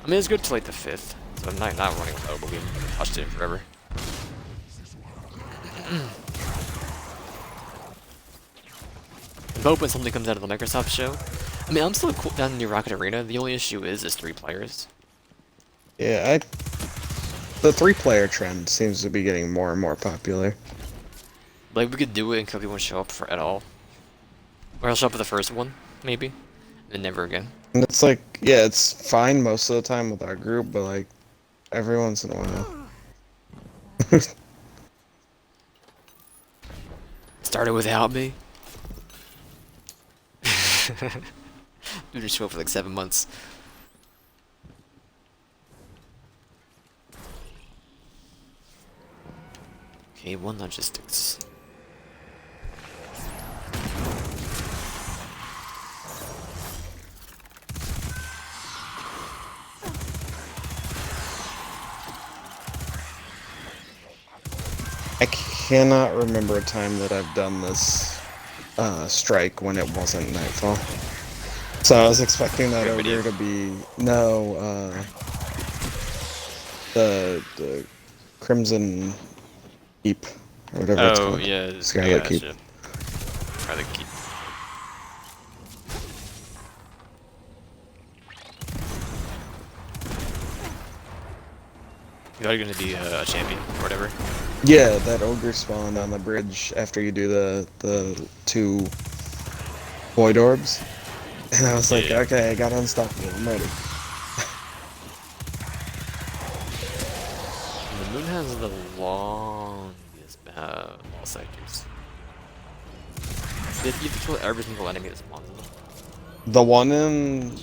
[SPEAKER 1] I mean, it's good to like the 5th, so I'm not running low, but we haven't touched it in forever. I'm hoping something comes out of the Microsoft show. I mean, I'm still cool down in the Rocket Arena. The only issue is 3 players.
[SPEAKER 2] Yeah, the 3-player trend seems to be getting more and more popular.
[SPEAKER 1] Like, we could do it until people show up for at all. Or I'll show up for the first one, maybe. And then never again.
[SPEAKER 2] And it's like, yeah, it's fine most of the time with our group, but like, every once in a while.
[SPEAKER 1] Started without me. Dude, just show up for like 7 months. Okay, 1 logistics.
[SPEAKER 2] I cannot remember a time that I've done this strike when it wasn't nightfall. So I was expecting that ogre to be the Crimson Keep or whatever it's
[SPEAKER 1] Oh,
[SPEAKER 2] called.
[SPEAKER 1] yeah.
[SPEAKER 2] Scarlet Keep.
[SPEAKER 1] Gotcha. Scarlet Keep. You're gonna be a champion or whatever.
[SPEAKER 2] Yeah, that ogre spawned on the bridge after you do the 2 void orbs. And I was like,
[SPEAKER 1] Yeah.
[SPEAKER 2] okay, I got unstoppable, I'm ready.
[SPEAKER 1] And the moon has the longest wall sectors. You have to kill every single enemy that spawns in them.
[SPEAKER 2] The one in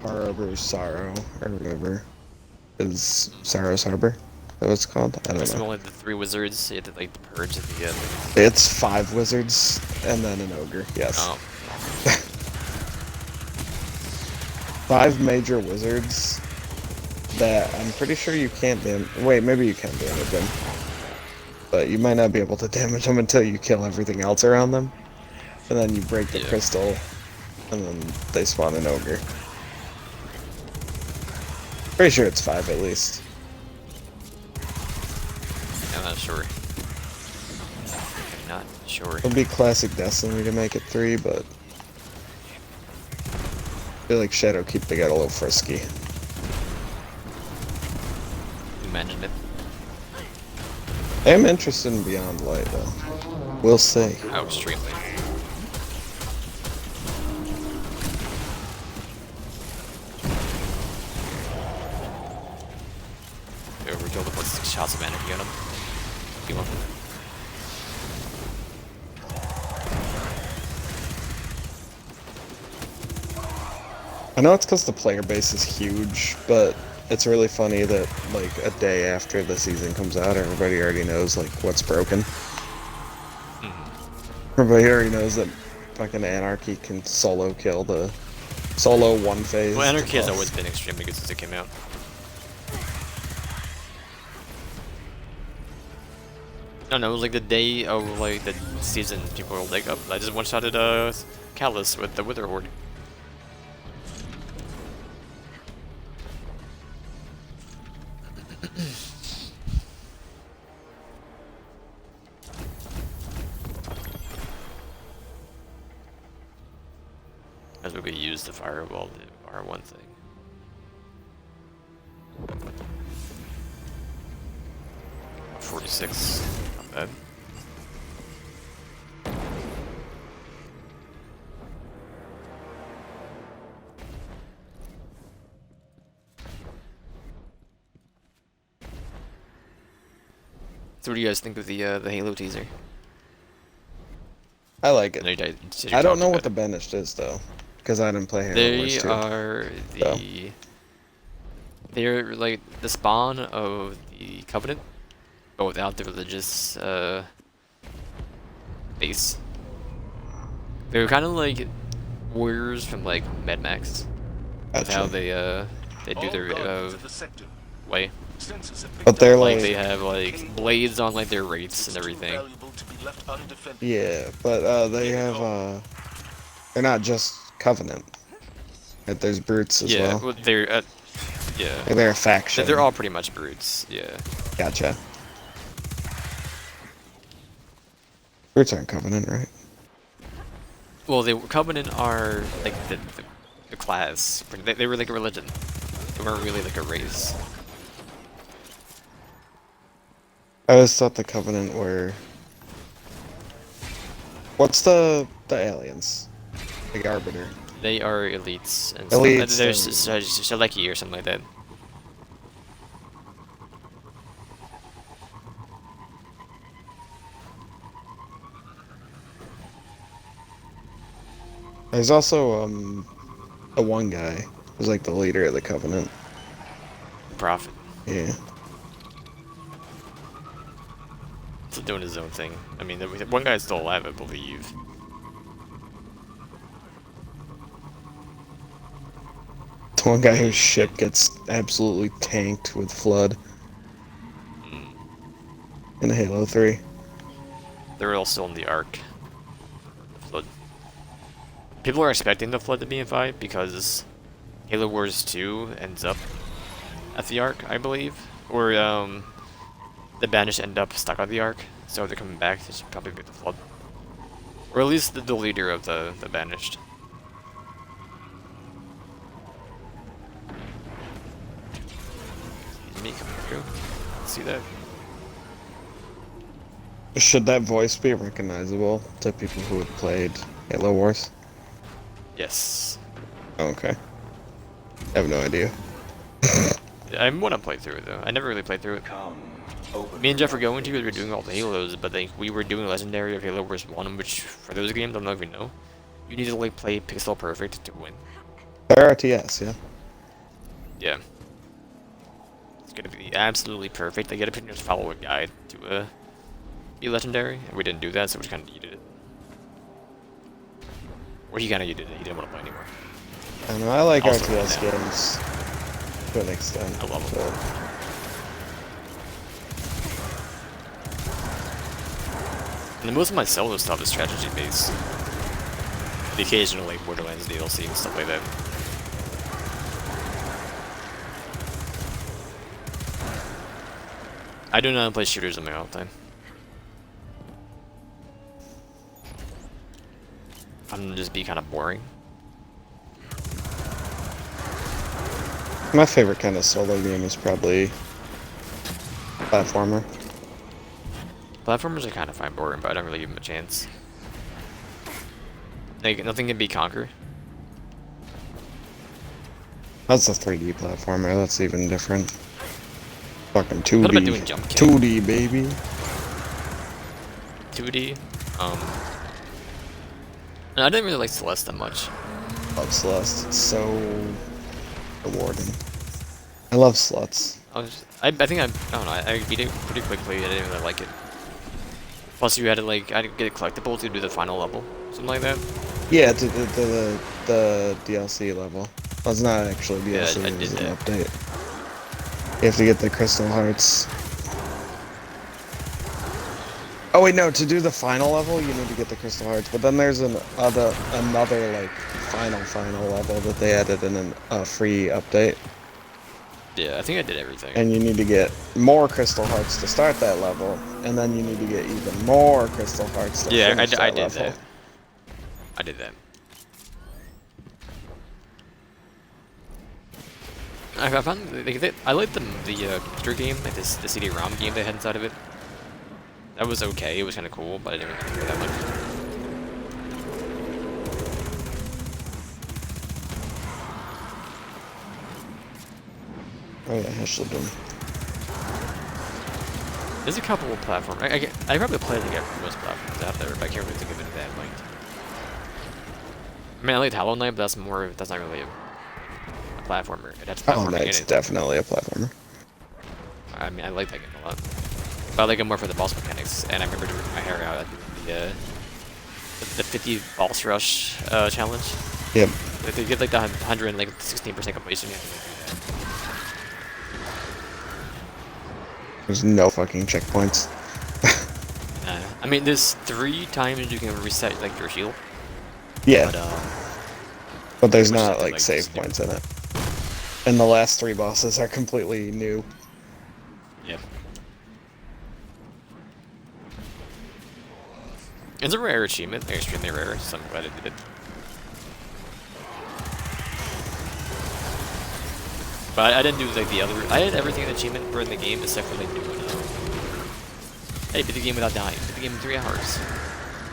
[SPEAKER 2] Harbor Sorrow, or whatever, is Sorrow's Harbor. Is that what it's called? I don't
[SPEAKER 1] That's
[SPEAKER 2] know.
[SPEAKER 1] only the 3 wizards, so you have to like purge at the end.
[SPEAKER 2] It's 5 wizards and then an ogre, yes.
[SPEAKER 1] Oh.
[SPEAKER 2] 5 major wizards that I'm pretty sure you can't wait, maybe you can damage them. But you might not be able to damage them until you kill everything else around them. And then you break the crystal, and then they spawn an ogre. Pretty sure it's 5 at least.
[SPEAKER 1] I'm not sure. I'm not sure.
[SPEAKER 2] It would be classic Destiny to make it 3, but I feel like Shadowkeep, they got a little frisky.
[SPEAKER 1] Imagine it.
[SPEAKER 2] I am interested in Beyond Light, though. We'll see.
[SPEAKER 1] How extremely. Overkill to put 6 shots of anarchy on him. You want
[SPEAKER 2] I know it's because the player base is huge, but it's really funny that, like, a day after the season comes out, everybody already knows, like, what's broken. Everybody already knows that fucking Anarchy can solo kill the... Solo one phase.
[SPEAKER 1] Well, Anarchy has
[SPEAKER 2] boss.
[SPEAKER 1] always been extremely good since it came out. No, it was like the day of like the season, people were like, oh, I just one-shotted Callus with the Wither Horde. As we could use the firewall to our one thing. $46, not bad. So what do you guys think of the Halo teaser?
[SPEAKER 2] I like
[SPEAKER 1] I know
[SPEAKER 2] it.
[SPEAKER 1] you said you
[SPEAKER 2] I don't
[SPEAKER 1] talked
[SPEAKER 2] know
[SPEAKER 1] about
[SPEAKER 2] what the
[SPEAKER 1] it.
[SPEAKER 2] banished is though, because I didn't play Halo
[SPEAKER 1] They
[SPEAKER 2] Wars 2.
[SPEAKER 1] are the... They're like the spawn of the Covenant, but without the religious base. They're kind of like warriors from like Mad Max, with how
[SPEAKER 2] Gotcha.
[SPEAKER 1] they do their way.
[SPEAKER 2] But they're
[SPEAKER 1] Like
[SPEAKER 2] like,
[SPEAKER 1] they have like blades on like their wraiths and everything.
[SPEAKER 2] yeah, but they have they're not just Covenant. Right? There's brutes as
[SPEAKER 1] Yeah,
[SPEAKER 2] well.
[SPEAKER 1] well, they're yeah,
[SPEAKER 2] Like, they're a faction.
[SPEAKER 1] they're all pretty much brutes. Yeah.
[SPEAKER 2] Gotcha. Brutes aren't Covenant, right?
[SPEAKER 1] Well, the Covenant are like the class. They were like a religion. They weren't really like a race.
[SPEAKER 2] I always thought the Covenant were. What's the aliens? Like Arbiter.
[SPEAKER 1] They are elites and
[SPEAKER 2] Elites,
[SPEAKER 1] they're
[SPEAKER 2] then-
[SPEAKER 1] Seleki or something like that.
[SPEAKER 2] There's also the one guy who's like the leader of the Covenant.
[SPEAKER 1] Prophet.
[SPEAKER 2] Yeah.
[SPEAKER 1] Still doing his own thing. I mean, one guy's still alive, I believe.
[SPEAKER 2] The one guy whose ship gets absolutely tanked with flood in Halo 3.
[SPEAKER 1] They're all still in the Ark. The Flood. People are expecting the Flood to be in 5 because Halo Wars 2 ends up at the Ark, I believe. Or, the Banished end up stuck on the Ark, so they're coming back to probably be the Flood. Or at least the leader of the Banished. Me coming through. See that?
[SPEAKER 2] Should that voice be recognizable to people who have played Halo Wars?
[SPEAKER 1] Yes.
[SPEAKER 2] Oh, okay. I have no idea.
[SPEAKER 1] I want to play through it though. I never really played through it. Me and Jeff were going to because we were doing all the Halos, but like we were doing Legendary of Halo Wars 1, which for those games, I don't know if you know, you need to like play Pixel Perfect to win.
[SPEAKER 2] They're RTS, yeah.
[SPEAKER 1] Yeah. It's gonna be absolutely perfect. I gotta pretty much follow a guide to be Legendary, and we didn't do that, so we just kind of yeeted it. Or he kind of yeeted it. He didn't want to play anymore.
[SPEAKER 2] I don't know, I like
[SPEAKER 1] Also
[SPEAKER 2] RTS
[SPEAKER 1] now.
[SPEAKER 2] games to an extent.
[SPEAKER 1] I love them.
[SPEAKER 2] so-
[SPEAKER 1] And most of my solo stuff is strategy based. The occasional like Borderlands DLC and stuff like that. I do not play shooters on my own time. I'm gonna just be kind of boring.
[SPEAKER 2] My favorite kind of solo game is probably platformer.
[SPEAKER 1] Platformers are kind of fine boring, but I don't really give them a chance. Like, nothing can beat Conquer.
[SPEAKER 2] That's a 3D platformer. That's even different. Fucking 2D.
[SPEAKER 1] What about doing Jump King?
[SPEAKER 2] 2D, baby.
[SPEAKER 1] 2D. And I didn't really like Celeste that much.
[SPEAKER 2] Love Celeste. It's so rewarding. I love sluts.
[SPEAKER 1] I think I don't know. I beat it pretty quickly. I didn't really like it. Plus, you had to like, I had to get a collectible to do the final level, something like that.
[SPEAKER 2] Yeah, to the DLC level. Well, it's not actually DLC.
[SPEAKER 1] Yeah, I
[SPEAKER 2] it was
[SPEAKER 1] did
[SPEAKER 2] an
[SPEAKER 1] that.
[SPEAKER 2] update. You have to get the crystal hearts. Oh wait, no. To do the final level, you need to get the crystal hearts. But then there's another like final level that they added in a free update,
[SPEAKER 1] Yeah, I think I did everything.
[SPEAKER 2] and you need to get more crystal hearts to start that level, and then you need to get even more crystal hearts to
[SPEAKER 1] Yeah,
[SPEAKER 2] finish
[SPEAKER 1] I
[SPEAKER 2] that
[SPEAKER 1] did
[SPEAKER 2] level.
[SPEAKER 1] that. I did that. I found I like the computer game, like the CD-ROM game they had inside of it. That was okay. It was kind of cool, but I didn't really enjoy it that much.
[SPEAKER 2] Oh yeah, Heshelden.
[SPEAKER 1] There's a couple of platforms. I probably played like most platforms out there, but I can't really think of any that I liked. I mean, I liked Hollow Knight, but that's not really a platformer. That's
[SPEAKER 2] Hollow
[SPEAKER 1] platforming
[SPEAKER 2] Knight's
[SPEAKER 1] anything.
[SPEAKER 2] definitely a platformer.
[SPEAKER 1] I mean, I like that game a lot. But I like it more for the boss mechanics, and I remember doing my hair out at the 50 boss rush challenge.
[SPEAKER 2] Yep.
[SPEAKER 1] Like, they get like the 116% completion.
[SPEAKER 2] There's no fucking checkpoints.
[SPEAKER 1] I mean, there's 3 times you can reset like your shield.
[SPEAKER 2] Yeah.
[SPEAKER 1] But
[SPEAKER 2] there's
[SPEAKER 1] pretty much
[SPEAKER 2] not
[SPEAKER 1] just,
[SPEAKER 2] like
[SPEAKER 1] like,
[SPEAKER 2] save
[SPEAKER 1] just do
[SPEAKER 2] points in it. And the last 3 bosses are completely new.
[SPEAKER 1] Yeah. It's a rare achievement, like extremely rare, so I'm glad it did it. But I didn't do like the other. I had everything in the achievement for in the game except for like doing. Hey, beat the game without dying. Beat the game in 3 hours.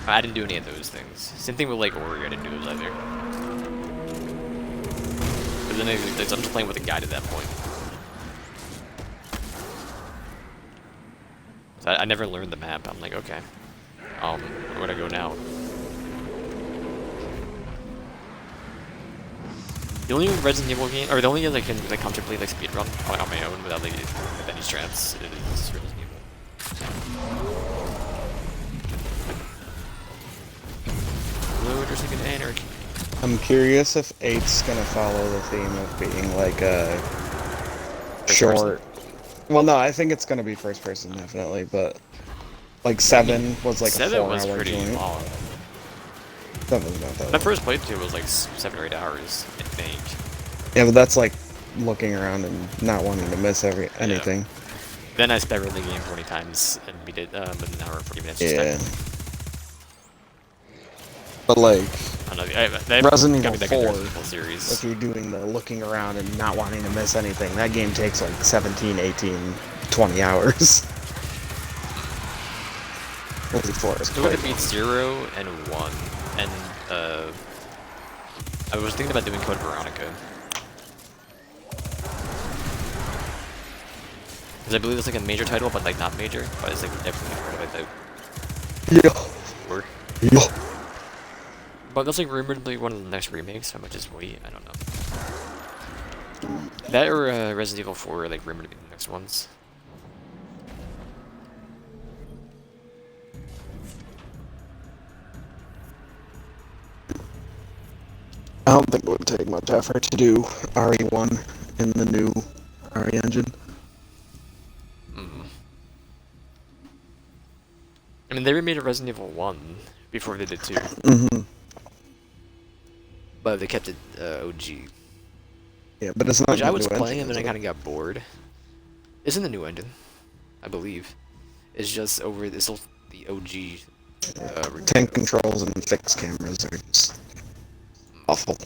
[SPEAKER 1] I didn't do any of those things. Same thing with like Ori. I didn't do those either. But then I'm just playing with a guide at that point. So I never learned the map. I'm like, okay, where would I go now? The only Resident Evil game, or the only game I can like comfortably like speedrun on my own without like with any strats, it is Resident Evil. Hello, interesting in anarchy.
[SPEAKER 2] I'm curious if 8's gonna follow the theme of being like a short. Well, no, I think it's gonna be first person definitely, but like 7 was like a
[SPEAKER 1] 7
[SPEAKER 2] 4-hour
[SPEAKER 1] was pretty
[SPEAKER 2] joint.
[SPEAKER 1] long.
[SPEAKER 2] 7's not that
[SPEAKER 1] My
[SPEAKER 2] long.
[SPEAKER 1] first playthrough was like 7 or 8 hours, I think.
[SPEAKER 2] Yeah, but that's like looking around and not wanting to miss anything.
[SPEAKER 1] Then I sped the game 40 times and beat it with an hour and 40 minutes.
[SPEAKER 2] Yeah. But like
[SPEAKER 1] I don't know. That
[SPEAKER 2] Resident
[SPEAKER 1] got
[SPEAKER 2] Evil
[SPEAKER 1] me back into
[SPEAKER 2] 4,
[SPEAKER 1] Resident Evil series.
[SPEAKER 2] if you're doing the looking around and not wanting to miss anything, that game takes like 17, 18, 20 hours. Only 4 is
[SPEAKER 1] So we
[SPEAKER 2] quick.
[SPEAKER 1] could beat 0 and 1, and I was thinking about doing Code Veronica. Because I believe it's like a major title, but like not major, but it's like definitely part of it
[SPEAKER 2] Yeah.
[SPEAKER 1] though.
[SPEAKER 2] Yeah.
[SPEAKER 1] But that's like rumored to be one of the next remakes, so I might just wait, I don't know. That or Resident Evil 4 are like rumored to be the next ones.
[SPEAKER 2] I don't think it would take much effort to do RE1 in the new RE engine.
[SPEAKER 1] I mean, they remade a Resident Evil 1 before they did 2.
[SPEAKER 2] Mm-hmm.
[SPEAKER 1] But they kept it OG.
[SPEAKER 2] Yeah, but it's not
[SPEAKER 1] Which
[SPEAKER 2] the
[SPEAKER 1] I was
[SPEAKER 2] new
[SPEAKER 1] playing
[SPEAKER 2] engine,
[SPEAKER 1] and then I
[SPEAKER 2] is
[SPEAKER 1] kind of got bored. It's in the new engine, I believe. It's just over this the OG.
[SPEAKER 2] Tank controls and fixed cameras are just awful.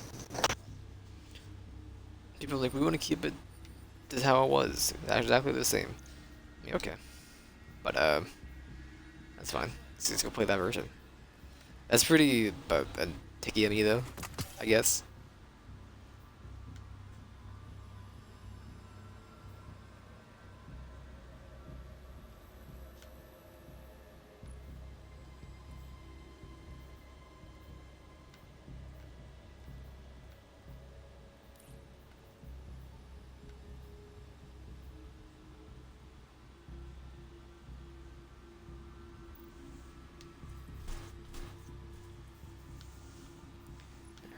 [SPEAKER 1] People are like, we want to keep it just how it was, exactly the same. I mean, okay, but that's fine. Let's go play that version. That's pretty ticky of me though, I guess.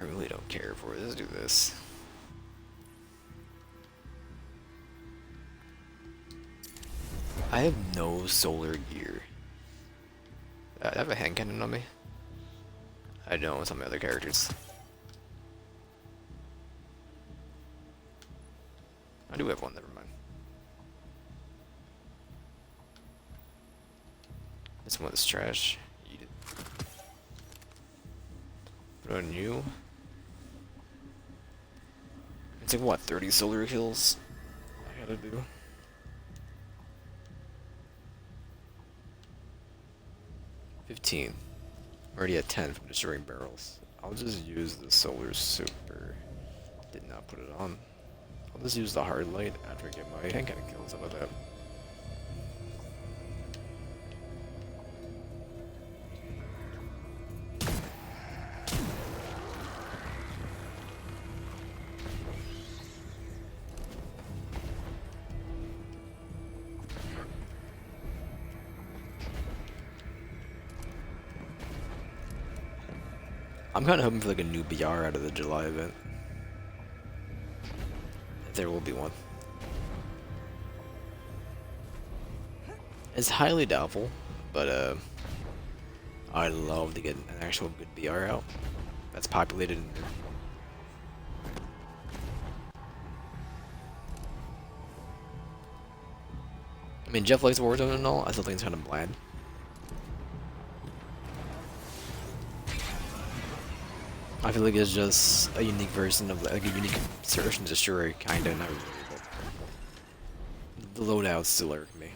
[SPEAKER 1] I really don't care for it. Let's do this. I have no solar gear. I have a hand cannon on me. I don't with some of my other characters. I do have one, never mind. This one is trash. Eat it. Put on you. It's like what, 30 solar kills I gotta do. $15. I'm already at 10 from destroying barrels. I'll just use the solar super. Did not put it on. I'll just use the hard light after I get my hand cannon kills out of that. I'm kind of hoping for like a new BR out of the July event. If there will be one. It's highly doubtful, but I'd love to get an actual good BR out that's populated in there. I mean, Jeff likes Warzone and all, I still think it's kind of bland. I feel like it's just a unique version of like a unique search and destroy, kinda, not really, but the loadouts still irk me.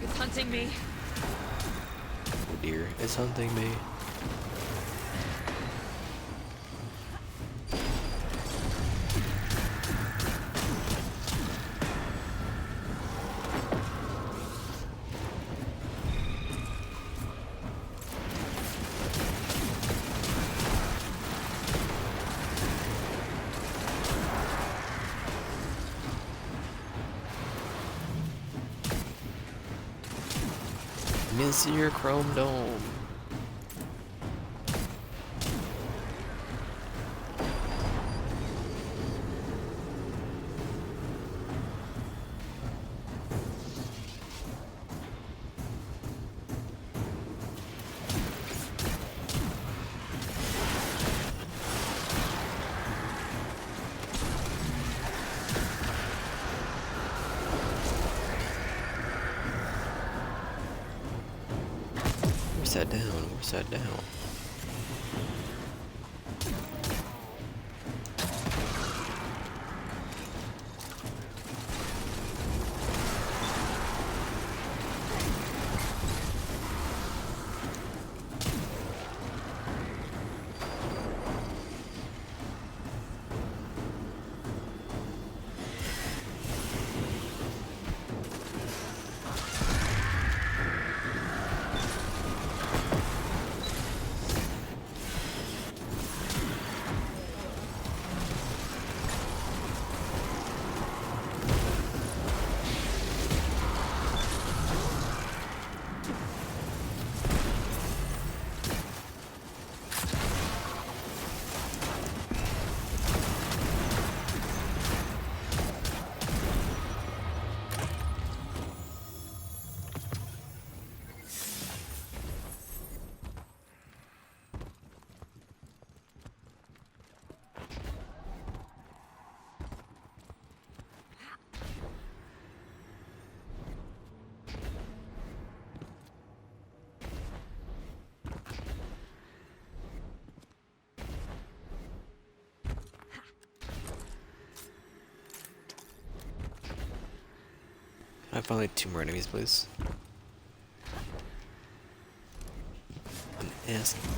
[SPEAKER 5] It's hunting me.
[SPEAKER 1] Oh dear, it's hunting me. Miss your chrome dome. Where's that down? Where's that down? Can I find like 2 more enemies, please? I'm asking.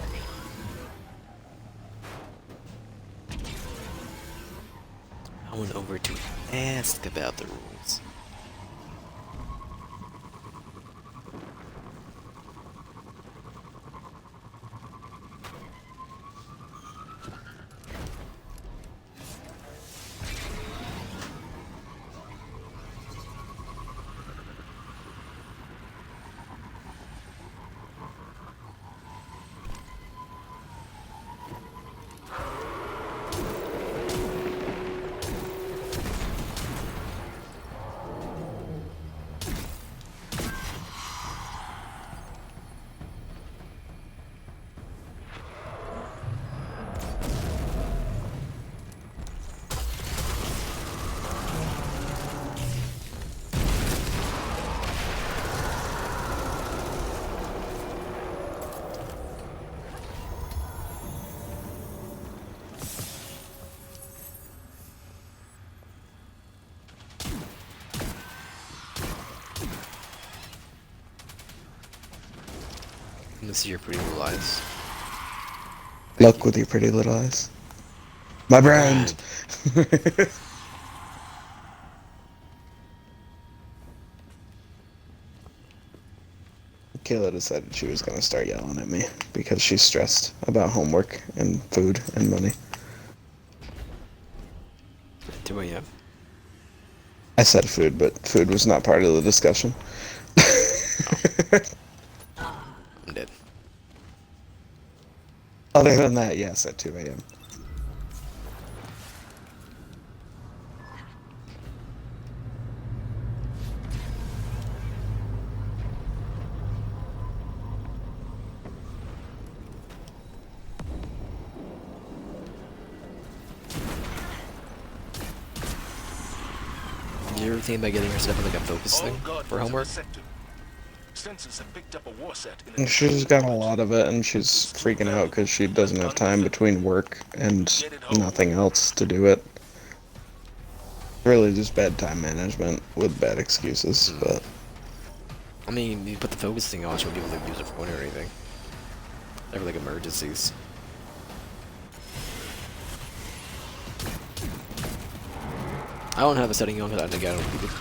[SPEAKER 1] I went over to ask about the rules. Let's see your pretty little eyes.
[SPEAKER 2] Luck with your pretty little eyes. My brand! Kayla decided she was going to start yelling at me because she's stressed about homework and food and money.
[SPEAKER 1] 2 a.m.
[SPEAKER 2] I said food, but food was not part of the discussion.
[SPEAKER 1] I'm dead.
[SPEAKER 2] Other than that, yes, at 2 a.m.
[SPEAKER 1] You ever think about getting yourself like a focus thing for homework?
[SPEAKER 6] Sensors have picked up a war set in
[SPEAKER 2] And she's got a lot of it, and she's freaking out because she doesn't have time between work and nothing else to do it. Really just bad time management with bad excuses, but...
[SPEAKER 1] I mean, you put the focus thing on, she'll be able to use it for one or anything. Ever like emergencies. I don't have a setting on because I think I don't need it.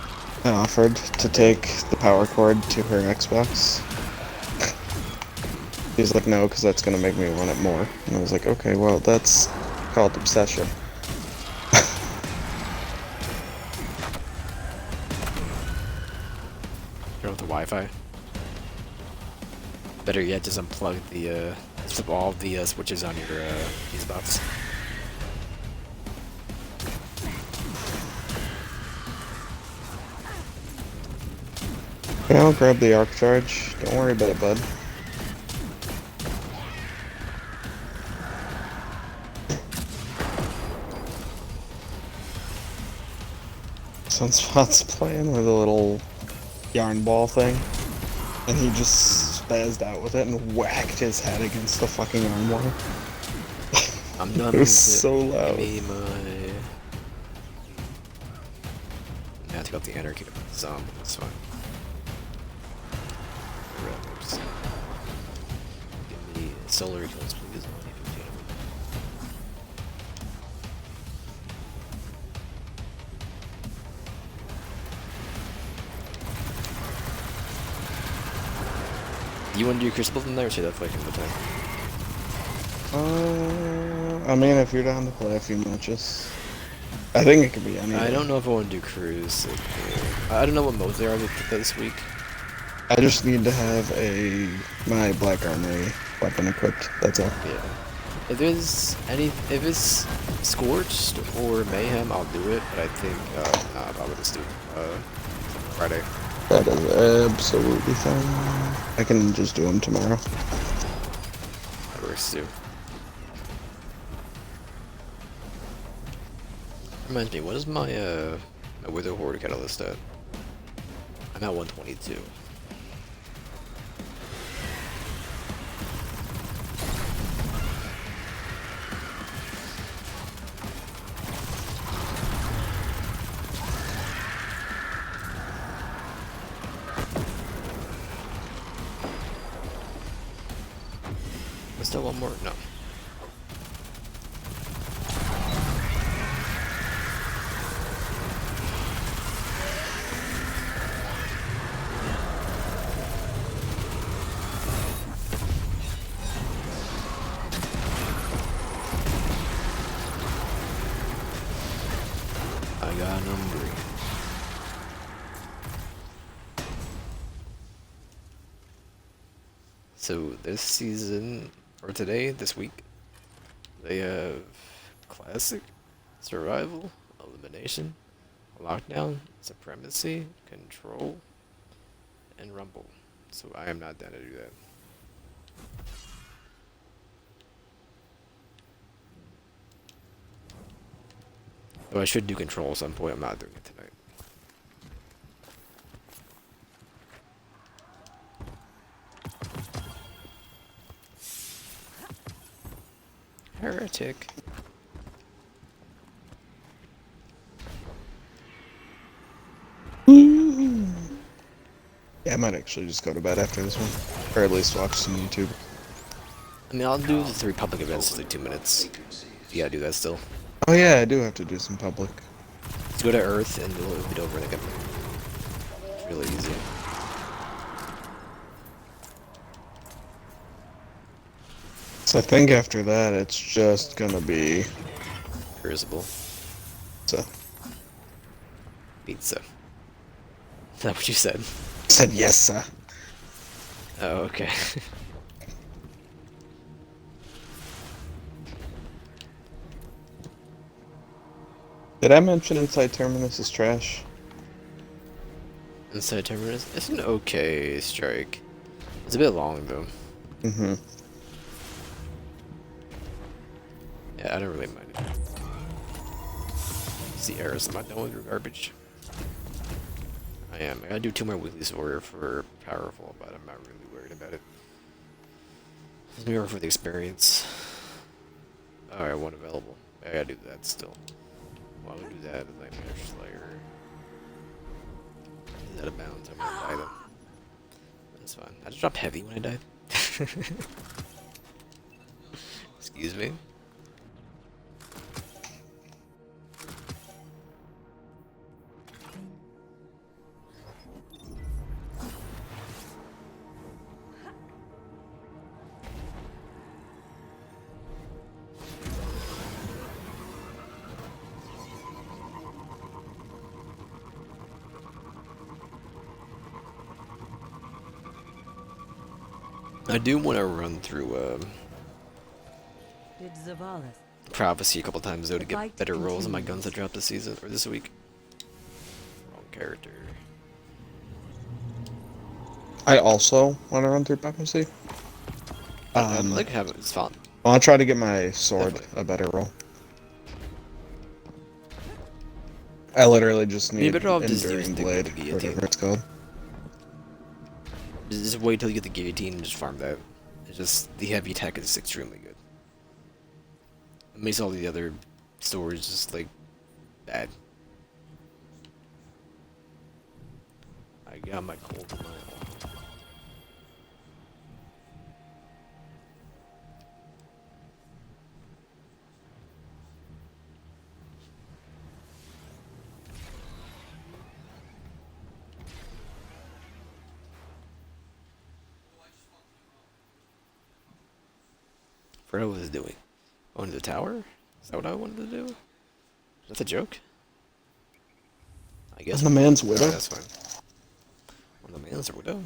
[SPEAKER 2] I offered to take the power cord to her Xbox. She's like, no, because that's going to make me want it more. And I was like, okay, well, that's called obsession.
[SPEAKER 1] Turn off the Wi-Fi. Better yet, just unplug the, flip all the switches on your fuse box.
[SPEAKER 2] Okay, I'll grab the arc charge. Don't worry about it, bud. Sunspot's playing with a little yarn ball thing, and he just spazzed out with it and whacked his head against the fucking yarn wall.
[SPEAKER 1] I'm done
[SPEAKER 2] It was
[SPEAKER 1] with
[SPEAKER 2] so loud.
[SPEAKER 1] Give me my... Yeah, I took out the anarchy. That's fine. Oops. Give me solar kills, please. You want to do Crucible in there or should that like in the time?
[SPEAKER 2] I mean, if you're down to play a few matches, I think it could be anything.
[SPEAKER 1] I don't know if I want to do Cruise. I don't know what modes there are this week.
[SPEAKER 2] I just need to have my Black Armory weapon equipped. That's all.
[SPEAKER 1] Yeah. If it's Scorched or Mayhem, I'll do it. But I think nah, I'll just do Friday.
[SPEAKER 2] That is absolutely fine. I can just do them tomorrow.
[SPEAKER 1] That works too. Reminds me, what is my my Wither Horde catalyst at? I'm at 122. Is there one more? No. I got an hungry. So this season, or today, this week, they have Classic, Survival, Elimination, Lockdown, Supremacy, Control, and Rumble. So I am not down to do that. Though I should do Control at some point, I'm not doing it tonight. Heretic.
[SPEAKER 2] Yeah, I might actually just go to bed after this one. or at least watch some YouTube.
[SPEAKER 1] I mean, I'll do the 3 public events in like 2 minutes. You gotta do that still.
[SPEAKER 2] Oh yeah, I do have to do some public.
[SPEAKER 1] Let's go to Earth and we'll get over and get there. It's really easy.
[SPEAKER 2] So I think after that, it's just gonna be
[SPEAKER 1] Crucible.
[SPEAKER 2] so.
[SPEAKER 1] Pizza. Is that what you said?
[SPEAKER 2] Said yes, sir.
[SPEAKER 1] Oh, okay.
[SPEAKER 2] Did I mention Inside Terminus is trash?
[SPEAKER 1] Inside Terminus? It's an okay strike. It's a bit long though.
[SPEAKER 2] Mm-hmm.
[SPEAKER 1] Yeah, I don't really mind it. It's the errors. I'm not done with your garbage. I am. I gotta do 2 more weeklies for Powerful, but I'm not really worried about it. It's more for the experience. Alright, one available. I gotta do that still. Well, I'm gonna do that. Nightmare Slayer. Is that a bounce? I'm gonna die though. That's fine. I just dropped heavy when I died. Excuse me. I do want to run through
[SPEAKER 5] Did Zavalis?
[SPEAKER 1] Prophecy a couple times though to get better rolls on my guns that dropped this season or this week. Wrong character.
[SPEAKER 2] I also want to run through Prophecy.
[SPEAKER 1] I'd like to have it. It's fun.
[SPEAKER 2] I'll try to get my sword
[SPEAKER 1] Definitely.
[SPEAKER 2] a better roll. I literally just need
[SPEAKER 1] better off just
[SPEAKER 2] Enduring
[SPEAKER 1] using the
[SPEAKER 2] Blade,
[SPEAKER 1] guillotine.
[SPEAKER 2] whatever it's called.
[SPEAKER 1] Just wait till you get the guillotine and just farm that. It's just the heavy attack is extremely good. It makes all the other swords just like bad. I got my cold in my what I was doing. Going to the tower? Is that what I wanted to do? Is that a joke? I guess.
[SPEAKER 2] And the man's widow?
[SPEAKER 1] That's fine. Well, the man's widow.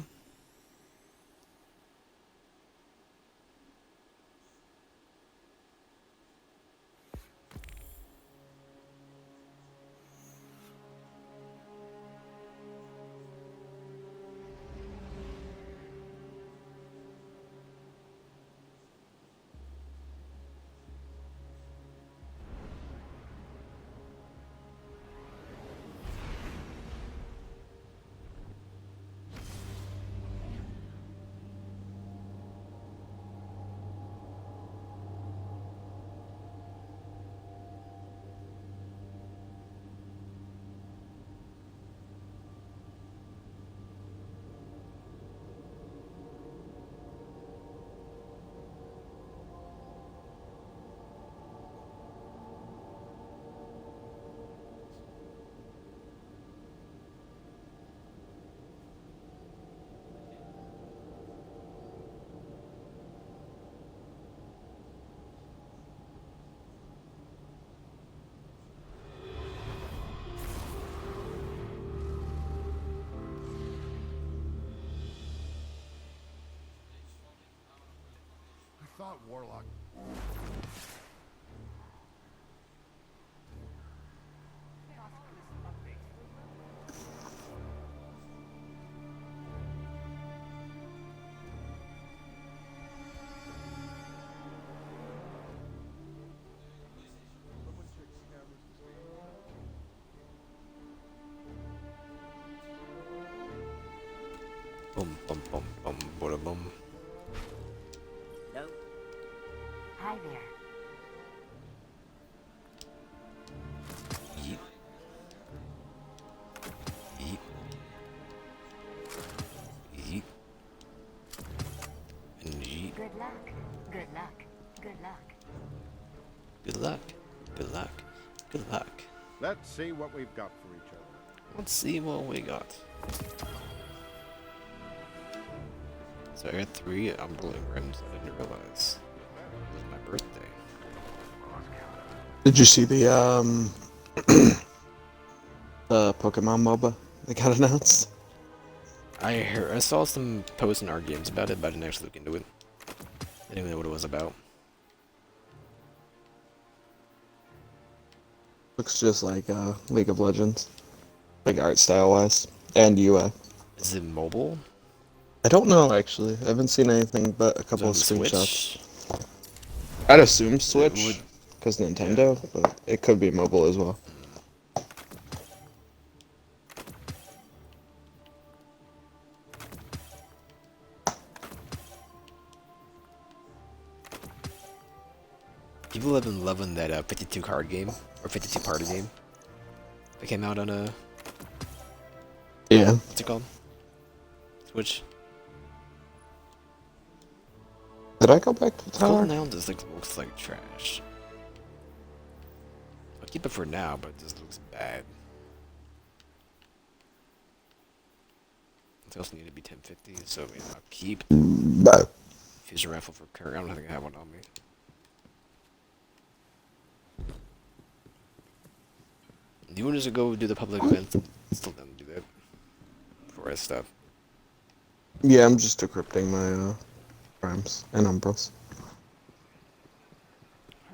[SPEAKER 6] I thought Warlock.
[SPEAKER 1] Boom, boom, boom, boom, boom, boom.
[SPEAKER 7] Nope. Hi there.
[SPEAKER 1] Yeet. Yeet. Yeet. Good luck.
[SPEAKER 6] Let's see what we've got for each other.
[SPEAKER 1] Let's see what we got. So I got 3 Umberling rims. I didn't realize it was my birthday.
[SPEAKER 2] Did you see the the Pokemon MOBA that got announced?
[SPEAKER 1] I saw some posts in our games about it, but I didn't actually look into it. I didn't even know what it was about.
[SPEAKER 2] Looks just like League of Legends, like art style wise and UI.
[SPEAKER 1] Is it mobile?
[SPEAKER 2] I don't know actually. I haven't seen anything but a couple of
[SPEAKER 1] Is it on the
[SPEAKER 2] screenshots.
[SPEAKER 1] Switch?
[SPEAKER 2] I'd assume
[SPEAKER 1] would-
[SPEAKER 2] Switch, because Nintendo, but it could be mobile as well.
[SPEAKER 1] People have been loving that 52 card game or 52 party game. That came out on a
[SPEAKER 2] Yeah.
[SPEAKER 1] what's it called? Switch.
[SPEAKER 2] Did I go back to the
[SPEAKER 1] It's cool
[SPEAKER 2] tower?
[SPEAKER 1] now. This looks like trash. I'll keep it for now, but it just looks bad. It also need to be 1050, so maybe I'll keep
[SPEAKER 2] No.
[SPEAKER 1] fusion rifle for current. I don't think I have one on me. Do you want us to go do the public event? Still done do that before I stop.
[SPEAKER 2] Yeah, I'm just decrypting my primes and umbras.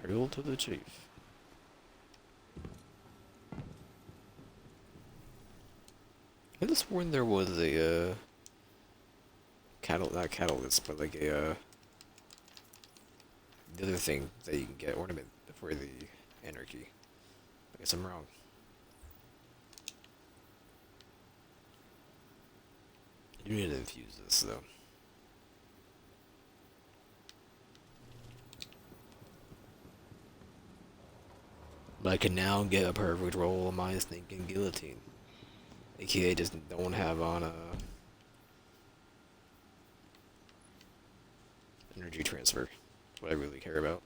[SPEAKER 1] Hail to the chief. I could have sworn there was a not catalyst, but like a the other thing that you can get ornament for the anarchy. I guess I'm wrong. You need to infuse this though. But I can now get a perfect roll of my stinking guillotine. AKA just don't have on a energy transfer. What I really care about.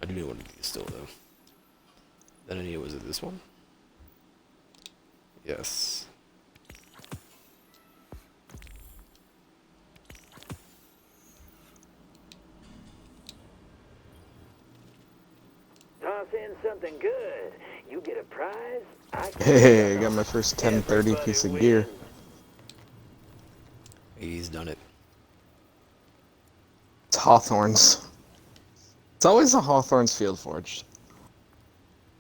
[SPEAKER 1] I do need one of these still though. Then I need, was it this one? Yes.
[SPEAKER 8] Toss in something good. You get a prize. I get
[SPEAKER 2] Hey, I
[SPEAKER 8] another.
[SPEAKER 2] got my first 1030
[SPEAKER 8] Everybody
[SPEAKER 2] piece of gear.
[SPEAKER 8] wins.
[SPEAKER 1] He's done it.
[SPEAKER 2] It's Hawthorns. It's always a Hawthorns Field Forged.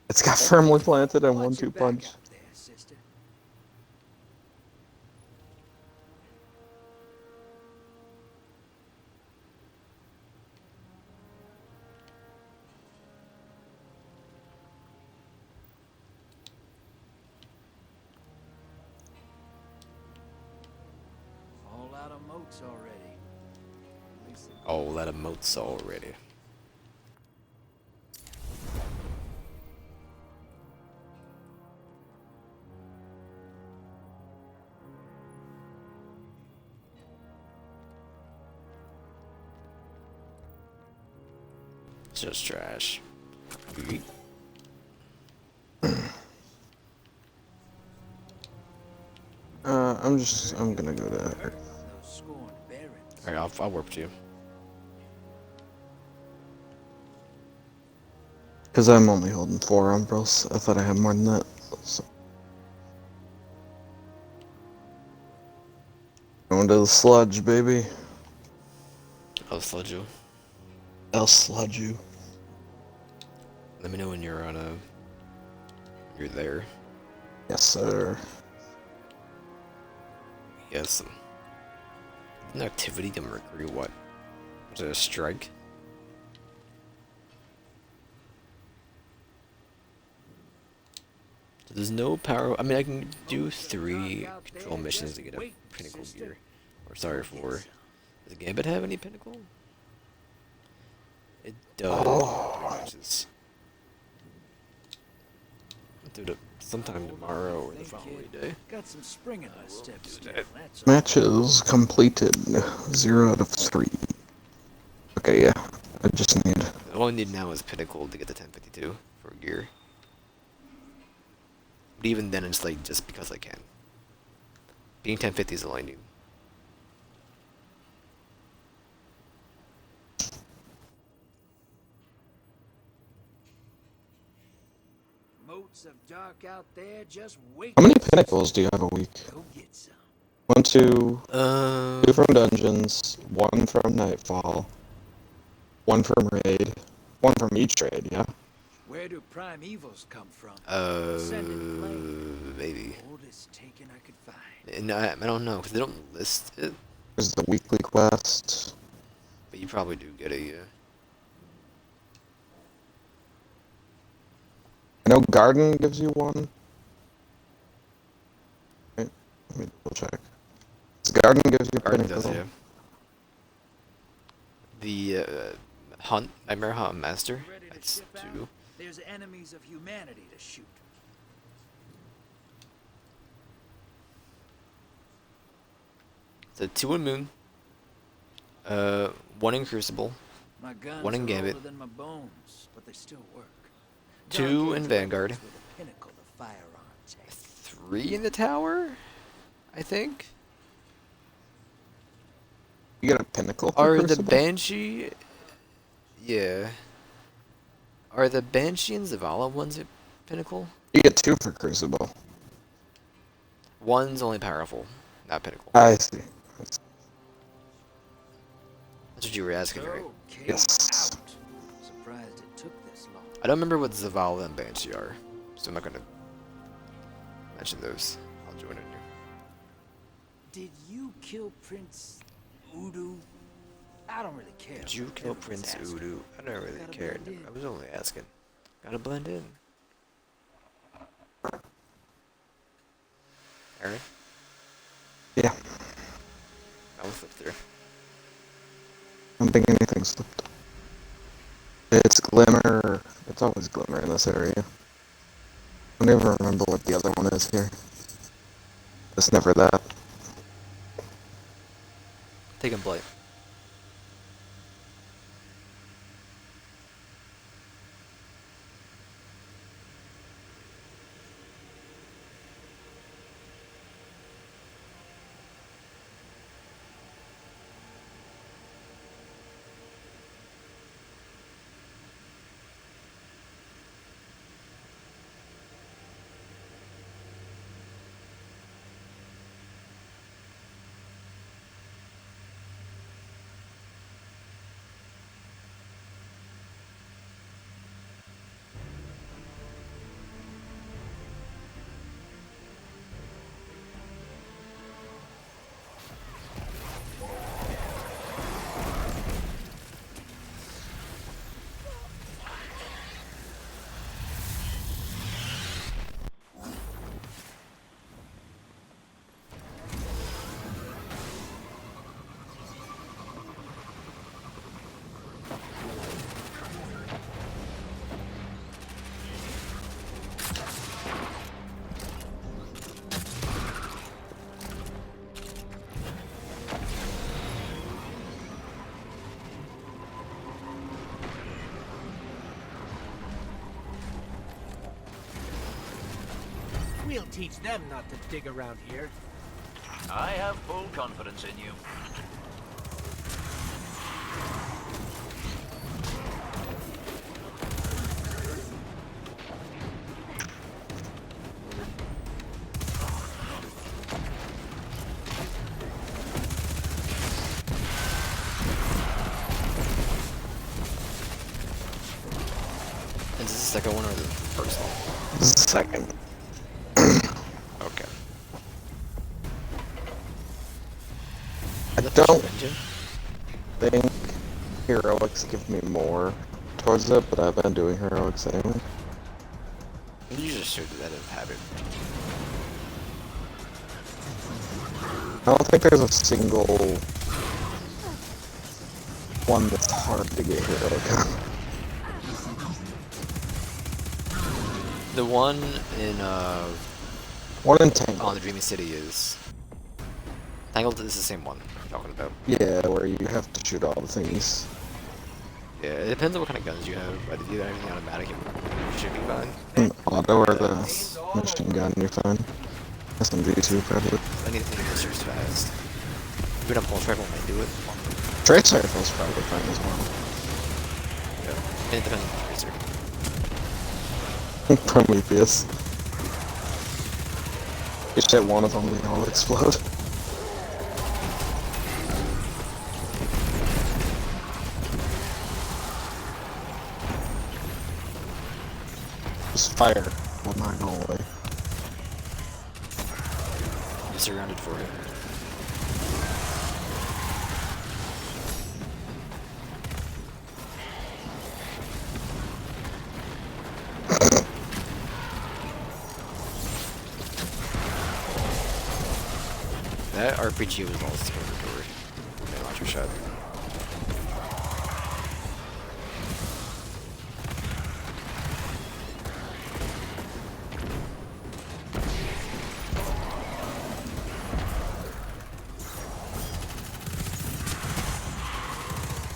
[SPEAKER 2] It's got firmly planted and
[SPEAKER 9] Watch your
[SPEAKER 2] 1-2
[SPEAKER 9] back
[SPEAKER 2] punch.
[SPEAKER 9] out there, sister. All out of moats already. At least they-
[SPEAKER 1] Oh, let him moats already. It's just trash. Yeet.
[SPEAKER 2] I'm gonna go to
[SPEAKER 9] Those scorned barons.
[SPEAKER 1] Alright, I'll warp to you.
[SPEAKER 2] because I'm only holding 4 umbras. I thought I had more than that. So. Going to the sludge, baby.
[SPEAKER 1] I'll sludge you.
[SPEAKER 2] I'll sludge you.
[SPEAKER 1] Let me know when you're on you're there.
[SPEAKER 2] Yes, sir.
[SPEAKER 1] Yes. An activity to Mercury, what? Was it a strike? There's no power. I mean, I can do 3 control missions to get a pinnacle gear. Or sorry, 4. Does Gambit have any pinnacle? It does.
[SPEAKER 2] Oh.
[SPEAKER 1] Matches. do it sometime tomorrow or the
[SPEAKER 9] Thank
[SPEAKER 1] following
[SPEAKER 9] you.
[SPEAKER 1] day.
[SPEAKER 9] Got some spring in my step still,
[SPEAKER 1] that.
[SPEAKER 9] that's all.
[SPEAKER 2] Matches completed. 0 out of 3. Okay, yeah. I just need.
[SPEAKER 1] All I need now is Pinnacle to get to 1052 for gear. But even then, it's like just because I can. Being 1050 is all I need.
[SPEAKER 9] Moats of dark out there, just wait.
[SPEAKER 2] How many pinnacles do you have a week?
[SPEAKER 9] Go get some.
[SPEAKER 2] 1, 2, 2
[SPEAKER 1] Um,
[SPEAKER 2] from dungeons, 1 from Nightfall, 1 from raid, 1 from each raid, yeah?
[SPEAKER 9] Where do primeval come from? Ascendant flame.
[SPEAKER 1] Maybe.
[SPEAKER 9] Oldest taken I could find.
[SPEAKER 1] And I don't know, because they don't list it,
[SPEAKER 2] There's the weekly quest.
[SPEAKER 1] but you probably do get a,
[SPEAKER 2] I know Garden gives you 1. Wait, let me double check. Garden gives you
[SPEAKER 1] Garden
[SPEAKER 2] pinnacle.
[SPEAKER 1] does, yeah. The, Hunt, Nightmare Hunt Master,
[SPEAKER 9] Ready to
[SPEAKER 1] that's
[SPEAKER 9] ship out?
[SPEAKER 1] 2.
[SPEAKER 9] There's enemies of humanity to shoot.
[SPEAKER 1] It's a 2 in Moon, 1 in Crucible,
[SPEAKER 9] My guns
[SPEAKER 1] One in
[SPEAKER 9] are
[SPEAKER 1] Gambit.
[SPEAKER 9] older than my bones, but they still work.
[SPEAKER 1] 2
[SPEAKER 9] Dark
[SPEAKER 1] in
[SPEAKER 9] Age
[SPEAKER 1] Vanguard,
[SPEAKER 9] weapons with a pinnacle to fire on tech.
[SPEAKER 1] 3 in the Tower, I think.
[SPEAKER 2] You get a pinnacle for
[SPEAKER 1] Are the
[SPEAKER 2] Crucible?
[SPEAKER 1] Banshee... Yeah. Are the Banshee and Zavala ones at Pinnacle?
[SPEAKER 2] You get 2 for Crucible.
[SPEAKER 1] One's only powerful, not Pinnacle.
[SPEAKER 2] I see.
[SPEAKER 1] That's what you were asking, right?
[SPEAKER 9] Okay,
[SPEAKER 2] Yes.
[SPEAKER 9] out. Surprised it took this long.
[SPEAKER 1] I don't remember what Zavala and Banshee are, so I'm not gonna mention those. I'll join in here.
[SPEAKER 9] Did you kill Prince Udu? I don't really care.
[SPEAKER 1] Did you
[SPEAKER 9] but
[SPEAKER 1] kill
[SPEAKER 9] everyone's
[SPEAKER 1] Prince
[SPEAKER 9] asking.
[SPEAKER 1] Udu? I don't really
[SPEAKER 9] Gotta
[SPEAKER 1] care.
[SPEAKER 9] blend in.
[SPEAKER 1] I was only asking. Gotta blend in. Aaron?
[SPEAKER 2] Yeah.
[SPEAKER 1] I'll flip through.
[SPEAKER 2] I don't think anything slipped. It's Glimmer. It's always Glimmer in this area. I never remember what the other one is here. It's never that.
[SPEAKER 1] Taking Blight.
[SPEAKER 10] We'll teach them not to dig around here.
[SPEAKER 8] I have full confidence in you.
[SPEAKER 1] Is this the second one or the first one?
[SPEAKER 2] This is the second.
[SPEAKER 1] Okay.
[SPEAKER 2] I
[SPEAKER 1] Is that the
[SPEAKER 2] don't
[SPEAKER 1] engine?
[SPEAKER 2] think heroics give me more towards it, but I've been doing heroics anyway.
[SPEAKER 1] You just showed that as habit.
[SPEAKER 2] I don't think there's a single one that's hard to get heroic on.
[SPEAKER 1] The one in
[SPEAKER 2] One in Tangled.
[SPEAKER 1] on the Dreaming City is Tangled. Is the same one I'm talking about.
[SPEAKER 2] Yeah, where you have to shoot all the things.
[SPEAKER 1] Yeah, it depends on what kind of guns you have. But if you have anything automatic, you should be fine.
[SPEAKER 2] An auto or the machine gun, you're fine. SMG2 probably.
[SPEAKER 1] Anything that shoots fast. Even a pulse rifle might do it.
[SPEAKER 2] Trace rifle's probably fine as well.
[SPEAKER 1] Yeah, it depends on the tracer.
[SPEAKER 2] Prometheus. Just hit one of them, they all explode. Just fire. Will not go away.
[SPEAKER 1] You're surrounded for it. That RPG was all territory. Okay, launch your shot.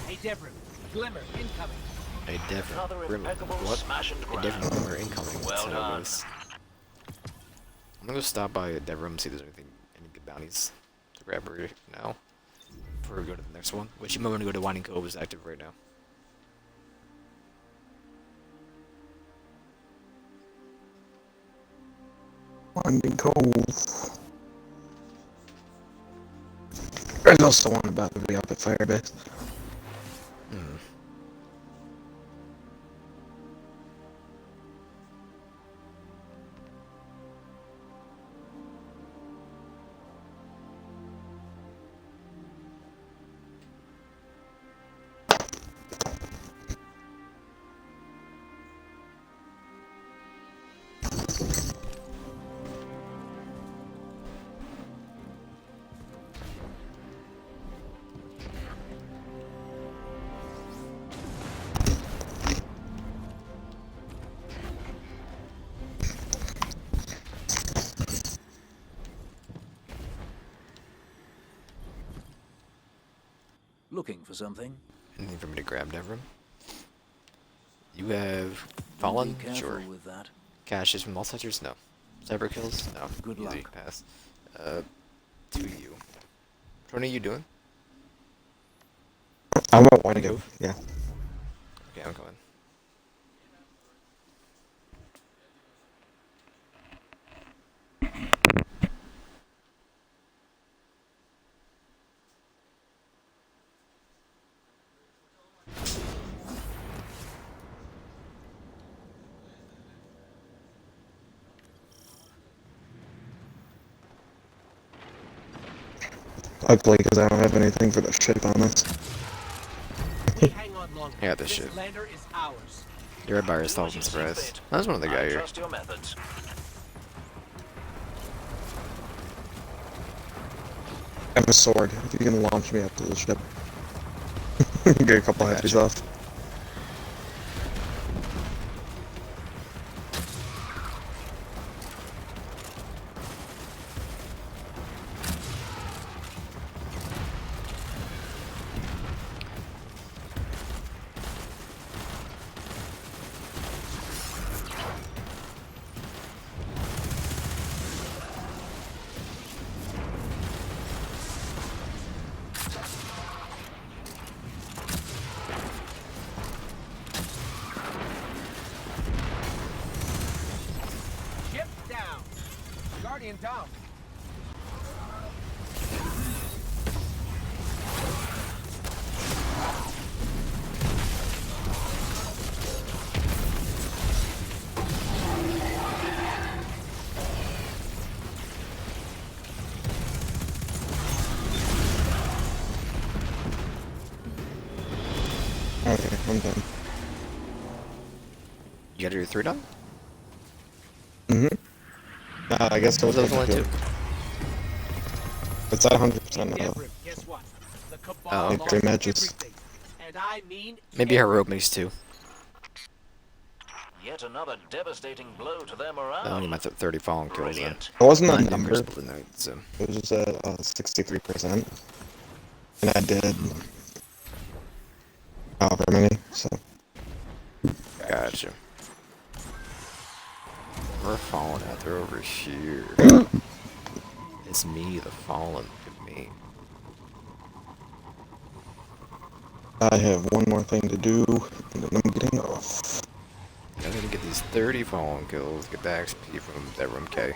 [SPEAKER 10] Hey, Deborah. Glimmer, incoming.
[SPEAKER 1] A different
[SPEAKER 8] Another
[SPEAKER 1] grimmer.
[SPEAKER 8] impeccable
[SPEAKER 1] What?
[SPEAKER 8] smash and
[SPEAKER 1] A
[SPEAKER 8] grab.
[SPEAKER 1] different grimmer incoming.
[SPEAKER 8] Well
[SPEAKER 1] That's how it
[SPEAKER 8] done.
[SPEAKER 1] goes. I'm gonna go stop by a dev room and see if there's any good bounties to grab right now. Before we go to the next one. Which you might want to go to Winding Cove is active right now.
[SPEAKER 2] Winding Cove. There's also one about to be up at Firebase.
[SPEAKER 1] Hmm.
[SPEAKER 9] Looking for something?
[SPEAKER 1] Anything for me to grab, dev room? You have Fallen?
[SPEAKER 9] Be careful
[SPEAKER 1] Sure.
[SPEAKER 9] with that.
[SPEAKER 1] Caches from all sectors? No. Cyber kills? No.
[SPEAKER 9] Good
[SPEAKER 1] Easy.
[SPEAKER 9] luck.
[SPEAKER 1] Pass. To you. Which one are you doing?
[SPEAKER 2] I'm at Winding
[SPEAKER 1] Cove?
[SPEAKER 2] Cove. Yeah.
[SPEAKER 1] Okay, I'm coming.
[SPEAKER 2] Ugly because I don't have anything for the ship on us.
[SPEAKER 10] We hang on longer.
[SPEAKER 1] I got this shit.
[SPEAKER 10] lander is ours.
[SPEAKER 1] You're right by yourself, I'm surprised. That's one of the guy here.
[SPEAKER 8] Trust your methods.
[SPEAKER 2] I have a sword. If you can launch me up to the ship. Get a couple heavies off.
[SPEAKER 10] Ship down. Guardian down.
[SPEAKER 2] Okay, I'm done.
[SPEAKER 1] You got your 3 done?
[SPEAKER 2] I guess I'll
[SPEAKER 1] What's the
[SPEAKER 2] take
[SPEAKER 1] other one
[SPEAKER 2] it.
[SPEAKER 1] too?
[SPEAKER 2] It's at 100% now.
[SPEAKER 10] Deborah, guess what? The Cabal
[SPEAKER 1] Oh,
[SPEAKER 10] lost
[SPEAKER 2] three matches.
[SPEAKER 10] everything. And I mean
[SPEAKER 1] Maybe heroic makes 2.
[SPEAKER 8] Yet another devastating blow to their morale.
[SPEAKER 1] I only my 30 fallen kills then.
[SPEAKER 8] Brilliant.
[SPEAKER 2] It wasn't a
[SPEAKER 1] Nine
[SPEAKER 2] number.
[SPEAKER 1] numbers per night, so.
[SPEAKER 2] It was just a 63%. And I did however many, so.
[SPEAKER 1] Gotcha. We're falling out. They're over here. It's me, the fallen. Look at me.
[SPEAKER 2] I have one more thing to do, and then I'm getting off.
[SPEAKER 1] I gotta get these 30 fallen kills, get the XP from that room K.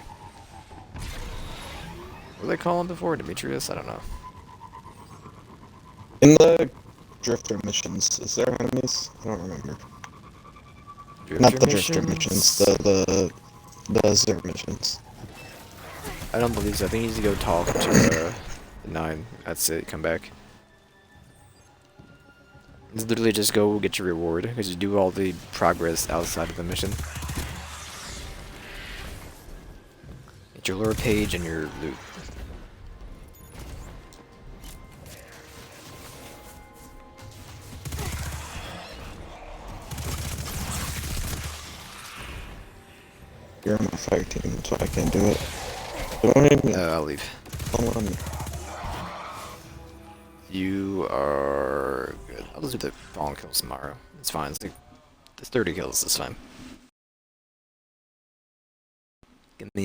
[SPEAKER 1] What were they calling before? Demetrius? I don't know.
[SPEAKER 2] In the Drifter missions, is there enemies? I don't remember. Not the Drifter missions, the Zero missions.
[SPEAKER 1] I don't believe so. I think you need to go talk to the 9. That's it, come back. It's literally just go get your reward, because you do all the progress outside of the mission. Get your lure page and your loot.
[SPEAKER 2] You're on my fire team, so I can't do it. Don't
[SPEAKER 1] I'll leave.
[SPEAKER 2] Hold on.
[SPEAKER 1] You are good. I'll just do the fallen kills tomorrow. It's fine. It's like, the 30 kills is fine. Give me all